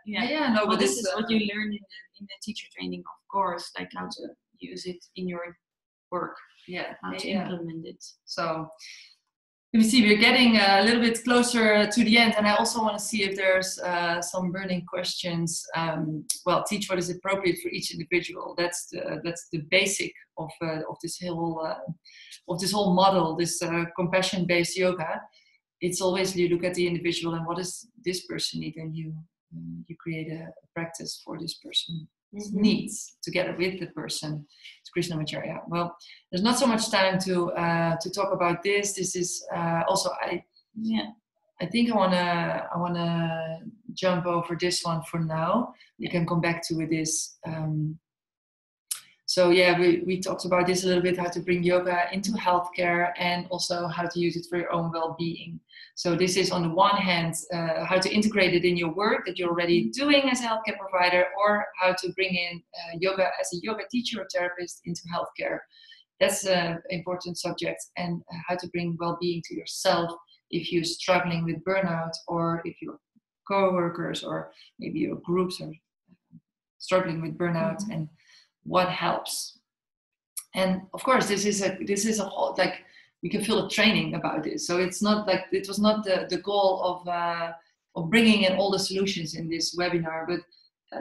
A: No,
B: well, this is what you learn in the teacher training, of course, like how to use it in your work. How to implement it.
A: So let me see, we're getting a little bit closer to the end, and I also want to see if there's some burning questions. Well, teach what is appropriate for each individual. That's the basic of this whole model, this compassion-based yoga. It's always you look at the individual and what does this person need, and you create a practice for this person. Needs together with the person. It's Krishnamacharya. Well, there's not so much time to talk about this. This is also I think I wanna jump over this one for now. We can come back to this. So we talked about this a little bit, how to bring yoga into healthcare and also how to use it for your own well-being. So this is on the one hand, how to integrate it in your work that you're already doing as a healthcare provider, or how to bring in yoga as a yoga teacher or therapist into healthcare. That's an important subject, and how to bring well-being to yourself if you're struggling with burnout, or if your co-workers or maybe your groups are struggling with burnout, and what helps. And of course, this is a whole, like, we can feel a training about this. So it's not like, it was not the goal of bringing in all the solutions in this webinar, but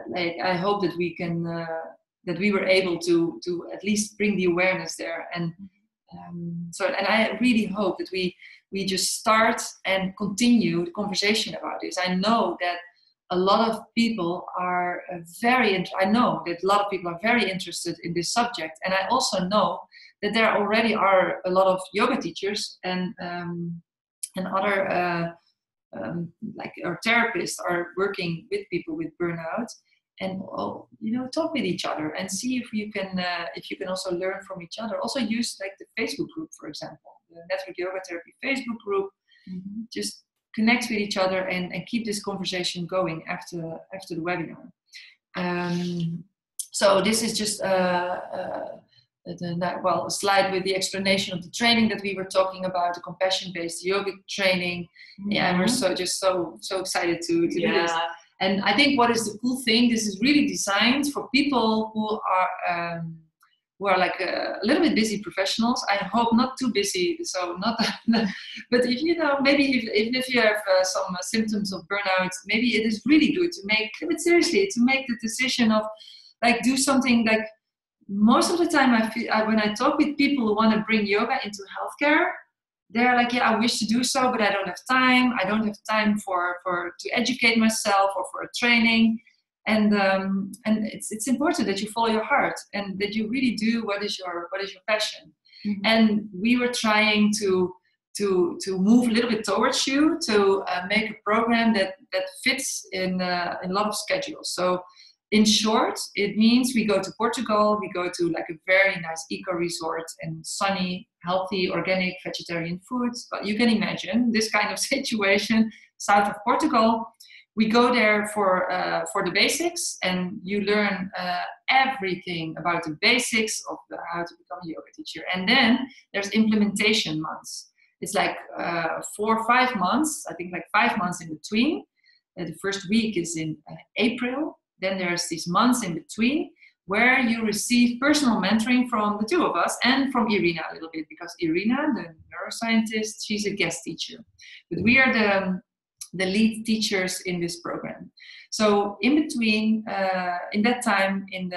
A: like, I hope that we can, that we were able to at least bring the awareness there. And and I really hope that we just start and continue the conversation about this. I know that a lot of people are very interested in this subject. And I also know that there already are a lot of yoga teachers and other like our therapists are working with people with burnout, and talk with each other and see if you can also learn from each other. Also use like the Facebook group, for example, the Network Yoga Therapy Facebook group. Just connect with each other and keep this conversation going after the webinar. So this is just a slide with the explanation of the training that we were talking about, the compassion-based yoga training. And we're so excited to do this. And I think what is the cool thing, this is really designed for people who are like a little bit busy professionals. I hope not too busy, so not. But if maybe if you have some symptoms of burnout, maybe it is really good to make the decision of like do something. Like most of the time, when I talk with people who want to bring yoga into healthcare, they're like, I wish to do so, but I don't have time. I don't have time to educate myself or for a training. And it's important that you follow your heart and that you really do what is your passion. And we were trying to move a little bit towards you to make a program that fits in a lot of schedules. So in short, it means we go to Portugal, we go to like a very nice eco resort and sunny, healthy, organic, vegetarian foods. But you can imagine this kind of situation, south of Portugal. We go there for the basics, and you learn everything about the basics of how to become a yoga teacher. And then there's implementation months. It's like 4 or 5 months, I think like 5 months in between. The first week is in April. Then there's these months in between where you receive personal mentoring from the two of us and from Irina a little bit, because Irina, the neuroscientist, she's a guest teacher. But we are the lead teachers in this program. So in between, in that time, you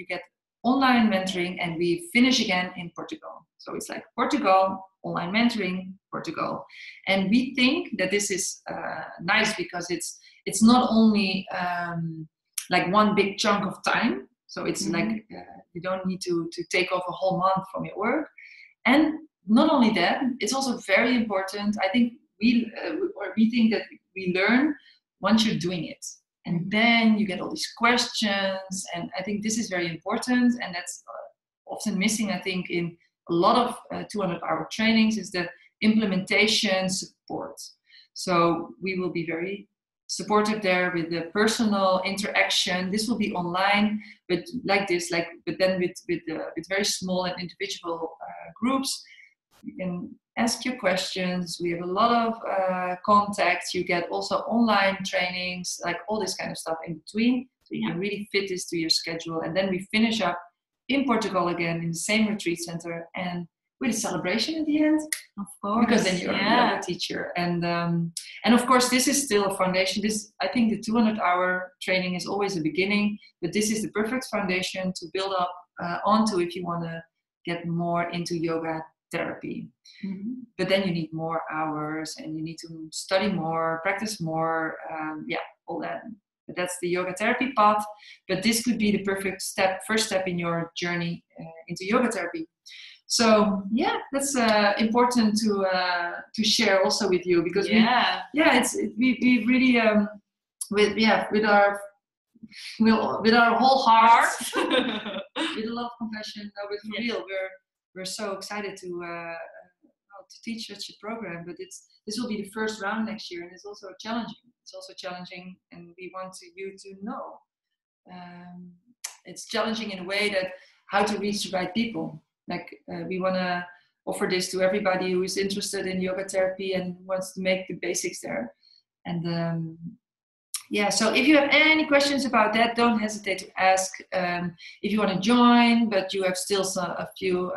A: get online mentoring, and we finish again in Portugal. So it's like Portugal, online mentoring, Portugal. And we think that this is nice because it's not only like one big chunk of time. So it's like you don't need to take off a whole month from your work. And not only that, it's also very important. I think we think that we learn once you're doing it. And then you get all these questions. And I think this is very important. And that's often missing, I think, in a lot of 200-hour trainings is the implementation support. So we will be very supportive there with the personal interaction. This will be online, but like this, but then with very small and individual groups. You can ask your questions. We have a lot of contacts. You get also online trainings, like all this kind of stuff in between. So you can really fit this to your schedule. And then we finish up in Portugal again in the same retreat center and with a celebration at the end.
B: Of course.
A: Because then you're a yoga teacher. And of course, this is still a foundation. I think the 200-hour training is always a beginning, but this is the perfect foundation to build up onto if you want to get more into yoga therapy. But then you need more hours and you need to study more, practice more, all that. But that's the yoga therapy path. But this could be the perfect first step in your journey into yoga therapy. So that's important to share also with you, because we really with our whole heart, with a lot of compassion, but for real, we're so excited to teach such a program. But this will be the first round next year, and it's also challenging. It's also challenging, and we want you to know it's challenging in a way that how to reach the right people. Like we want to offer this to everybody who is interested in yoga therapy and wants to make the basics there. And so if you have any questions about that, don't hesitate to ask. If you want to join, but you have still a few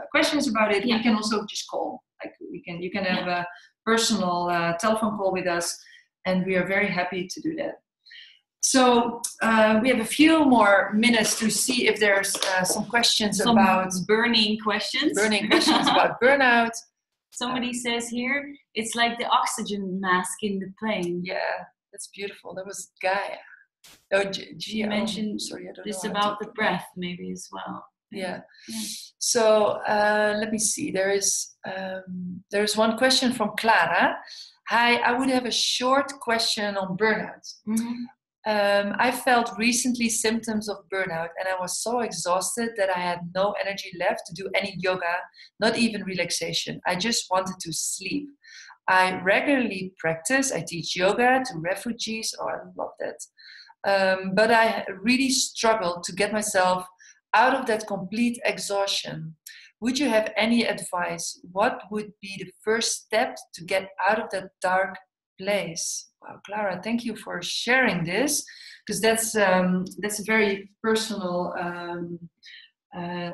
A: questions about it, you can also just call. Like you can have a personal telephone call with us, and we are very happy to do that. So we have a few more minutes to see if there's some questions about
B: burning questions.
A: About burnout.
B: Somebody says here, it's like the oxygen mask in the plane.
A: Yeah, that's beautiful. That was Gaia. Oh,
B: you mentioned this about the breath maybe as well.
A: Yeah. So let me see. There's one question from Clara. Hi, I would have a short question on burnout. I felt recently symptoms of burnout, and I was so exhausted that I had no energy left to do any yoga, not even relaxation. I just wanted to sleep. I regularly practice. I teach yoga to refugees. Oh, I love that. But I really struggled to get myself out of that complete exhaustion. Would you have any advice? What would be the first step to get out of that dark place? Wow, Clara, thank you for sharing this, because that's a very personal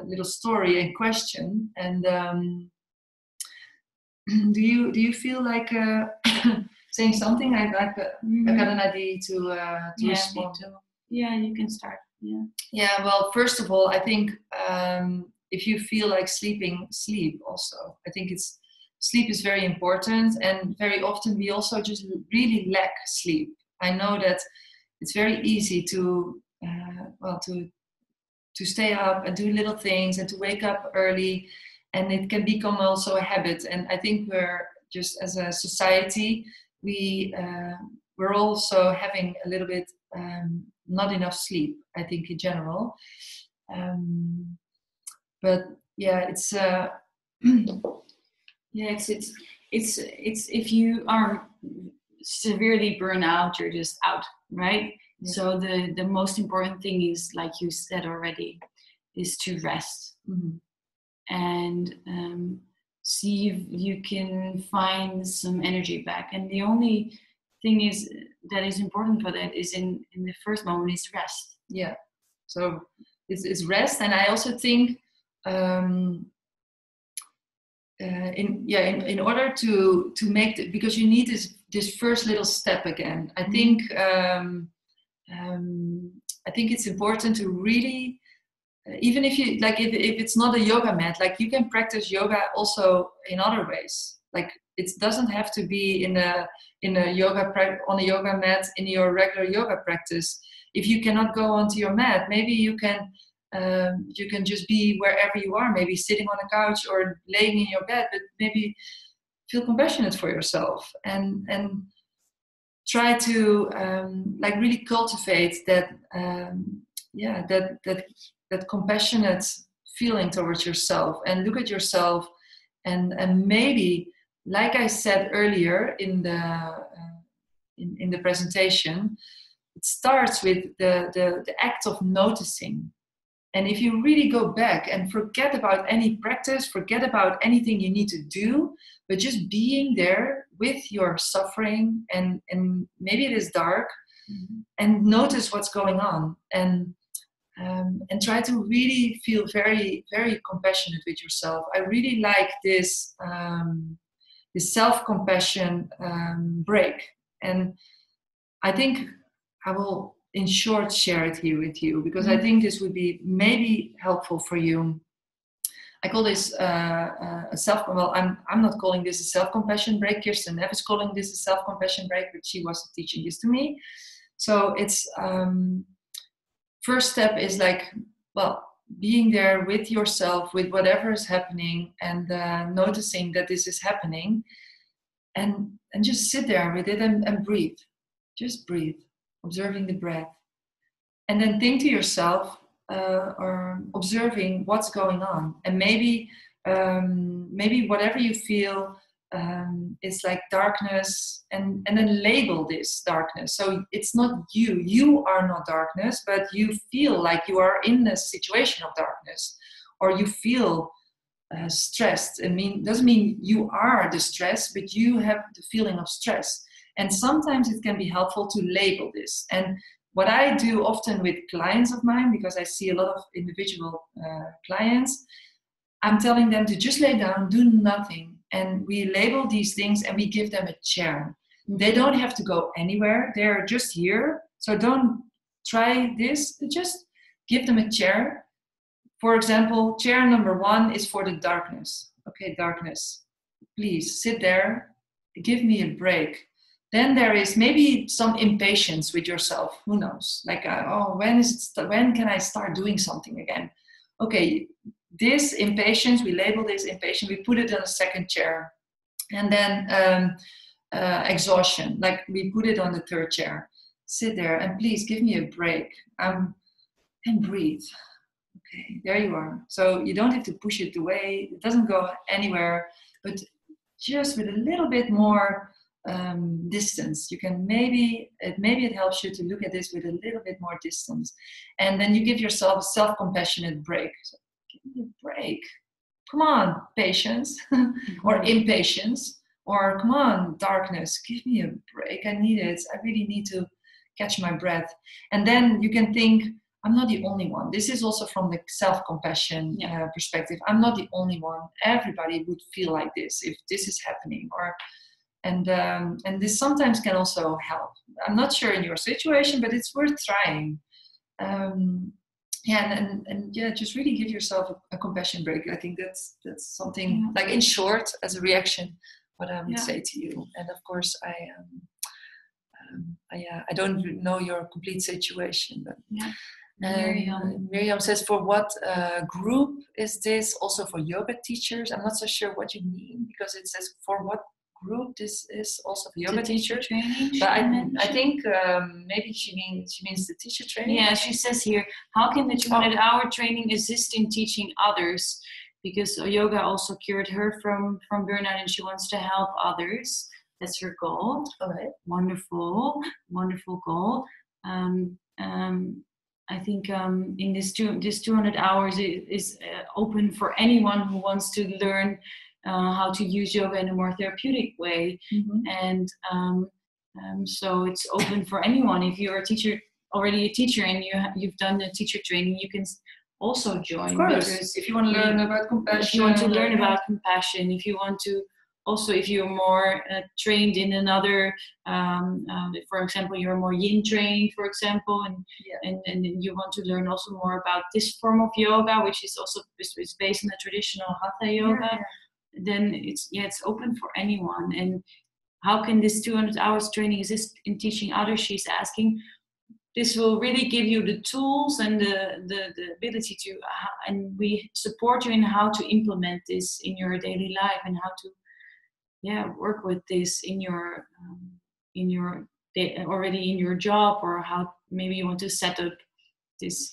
A: little story and question. And do you feel like saying something? I got an idea to respond.
B: Yeah, you can start.
A: Yeah. Well, first of all, I think if you feel like sleeping, sleep. Also, I think sleep is very important, and very often we also just really lack sleep. I know that it's very easy to stay up and do little things and to wake up early, and it can become also a habit. And I think we're just, as a society, we're also having a little bit not enough sleep, I think, in general. But yeah, it's
B: it's if you are severely burned out, you're just out, right? Yeah. So the most important thing is, like you said already, is to rest and see if you can find some energy back. And the only thing is that is important for that is in the first moment is rest.
A: Yeah. So it's rest, and I also think in order to make because you need this first little step again. I think it's important to really, even if you like, if it's not a yoga mat, like you can practice yoga also in other ways. Like it doesn't have to be on a yoga mat in your regular yoga practice. If you cannot go onto your mat, maybe you can You can just be wherever you are, maybe sitting on a couch or laying in your bed, but maybe feel compassionate for yourself and try to like really cultivate that that compassionate feeling towards yourself, and look at yourself and maybe, like I said earlier in the presentation, it starts with the act of noticing. And if you really go back and forget about any practice, forget about anything you need to do, but just being there with your suffering, and maybe it is dark, and notice what's going on, and try to really feel very, very compassionate with yourself. I really like this self-compassion break, and I think I will, in short, share it here with you, because I think this would be maybe helpful for you. I call this I'm not calling this a self-compassion break. Kirsten Neff is calling this a self-compassion break, but she was teaching this to me. So it's first step is like, well, being there with yourself, with whatever is happening, and noticing that this is happening, and just sit there with it and breathe. Just breathe, observing the breath. And then think to yourself, or observing what's going on. And maybe whatever you feel is like darkness, and then label this darkness. So it's not you. You are not darkness, but you feel like you are in a situation of darkness, or you feel stressed. Doesn't mean you are the stress, but you have the feeling of stress. And sometimes it can be helpful to label this. And what I do often with clients of mine, because I see a lot of individual clients, I'm telling them to just lay down, do nothing. And we label these things and we give them a chair. They don't have to go anywhere. They're just here. So don't try this. Just give them a chair. For example, chair number 1 is for the darkness. Okay, darkness. Please sit there. Give me a break. Then there is maybe some impatience with yourself. Who knows? Like, when can I start doing something again? Okay, this impatience, we label this impatience, we put it on a second chair. And then exhaustion, like we put it on the third chair. Sit there and please give me a break. And breathe. Okay, there you are. So you don't have to push it away. It doesn't go anywhere, but just with a little bit more distance. You can maybe it helps you to look at this with a little bit more distance, and then you give yourself a self-compassionate break. So, give me a break. Come on, patience, or impatience, or come on, darkness. Give me a break. I need it. I really need to catch my breath. And then you can think, I'm not the only one. This is also from the self-compassion perspective. I'm not the only one. Everybody would feel like this if this is happening, and this sometimes can also help. I'm not sure in your situation, but it's worth trying. Just really give yourself a compassion break. I think that's something, like, in short, as a reaction, what I would say to you. And of course, I don't know your complete situation, but Miriam says, for what group is this? Also for yoga teachers? I'm not so sure what you mean, because it says for what group this is, also for yoga teachers. But I think maybe she means the teacher training.
B: Yeah, she says here, how can the 200-hour training assist in teaching others? Because yoga also cured her from burnout, and she wants to help others. That's her goal.
A: All right.
B: Wonderful goal. I think in this 200 hours is open for anyone who wants to learn how to use yoga in a more therapeutic way. And so it's open for anyone. If you're already a teacher and you've done the teacher training, you can also join.
A: Of course, because if you want to learn about compassion.
B: If you want to learn about compassion, if you want to also, if you're more trained in another, for example, you're more yin trained, for example, and you want to learn also more about this form of yoga, which is also is based on the traditional hatha yoga, then it's open for anyone. And how can this 200 hours training assist in teaching others? She's asking. this will really give you the tools and the ability to, and we support you in how to implement this in your daily life and how to, work with this in your already in your job, or how maybe you want to set up this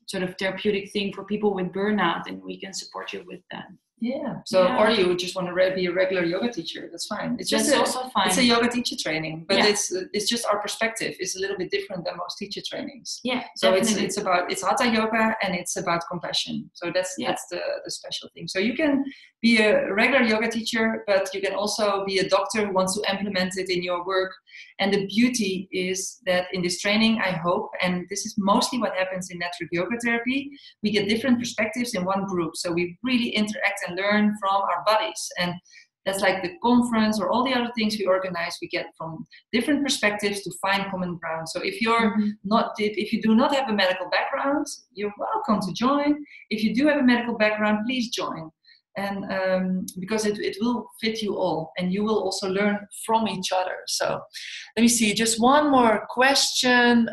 B: sort of therapeutic thing for people with burnout, and we can support you with that.
A: Yeah. So, or you just want to be a regular yoga teacher, that's fine. It's just
B: also fine.
A: It's a yoga teacher training, but it's just our perspective is a little bit different than most teacher trainings.
B: Yeah.
A: So
B: definitely.
A: it's hatha yoga, and it's about compassion. So that's the special thing. So you can be a regular yoga teacher, but you can also be a doctor who wants to implement it in your work. And the beauty is that in this training, I hope, and this is mostly what happens in network yoga therapy, we get different perspectives in one group. So we really interact and learn from our bodies. And that's like the conference or all the other things we organize, we get from different perspectives to find common ground. So if you're if you do not have a medical background, you're welcome to join. If you do have a medical background, please join. And because it will fit you all, and you will also learn from each other. So let me see, just one more question.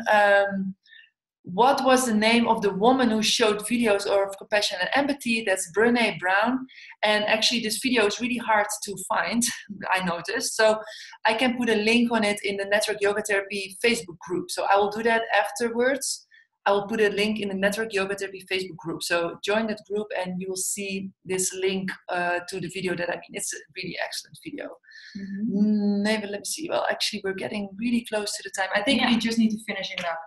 A: What was the name of the woman who showed videos of compassion and empathy? That's Brené Brown. And actually this video is really hard to find, I noticed. So I can put a link on it in the Network Yoga Therapy Facebook group. So I will do that afterwards. I will put a link in the Network Yoga Therapy Facebook group. So join that group and you will see this link to the video that I mean. It's a really excellent video. Maybe, let me see. Well, actually, we're getting really close to the time. I think we just need to finish it up.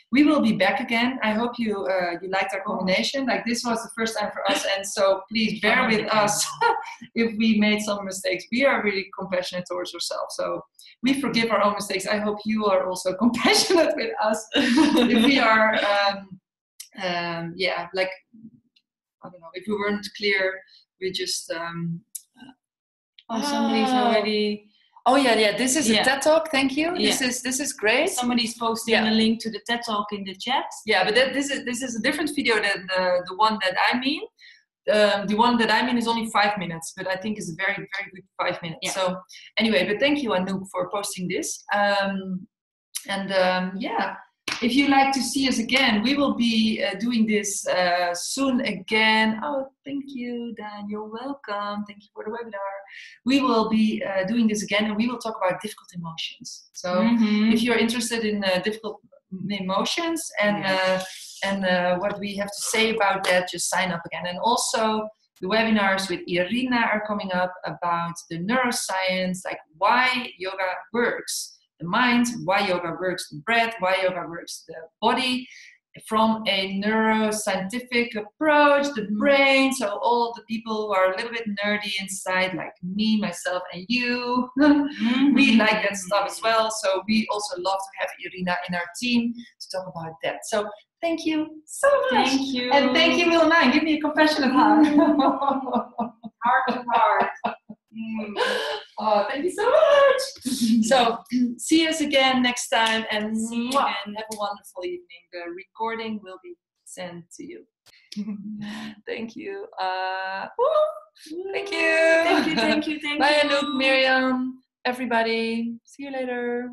A: We will be back again. I hope you liked our combination. Like, this was the first time for us. And so please bear with us if we made some mistakes. We are really compassionate towards ourselves. So we forgive our own mistakes. I hope you are also compassionate with us. If we are, like, I don't know, if we weren't clear, we just...
B: somebody's already...
A: Oh yeah. This is a TED Talk. Thank you.
B: Yeah.
A: This is great.
B: Somebody's posting a link to the TED Talk in the chat. Yeah,
A: but this is a different video than the one that I mean. The one that I mean is only 5 minutes, but I think is a very, very good 5 minutes.
B: Yeah.
A: So anyway, but thank you, Anouk, for posting this. If you'd like to see us again, we will be doing this soon again. Oh, thank you, Dan. You're welcome. Thank you for the webinar. We will be doing this again, and we will talk about difficult emotions. So if you're interested in difficult emotions and what we have to say about that, just sign up again. And also, the webinars with Irina are coming up about the neuroscience, like why yoga works. The mind, why yoga works, the breath, why yoga works, the body, from a neuroscientific approach, the brain. So all the people who are a little bit nerdy inside, like me, myself, and you, we like that stuff as well. So we also love to have Irina in our team to talk about that. So thank you so much.
B: Thank you.
A: And thank you, Willemijn. Give me a compassionate hug.
B: Heart to heart.
A: Oh, thank you so much. So, see us again next time, and have a wonderful evening. The recording will be sent to you. Thank you. Thank you.
B: Thank you.
A: Bye, Anouk, Miriam, everybody. See you later.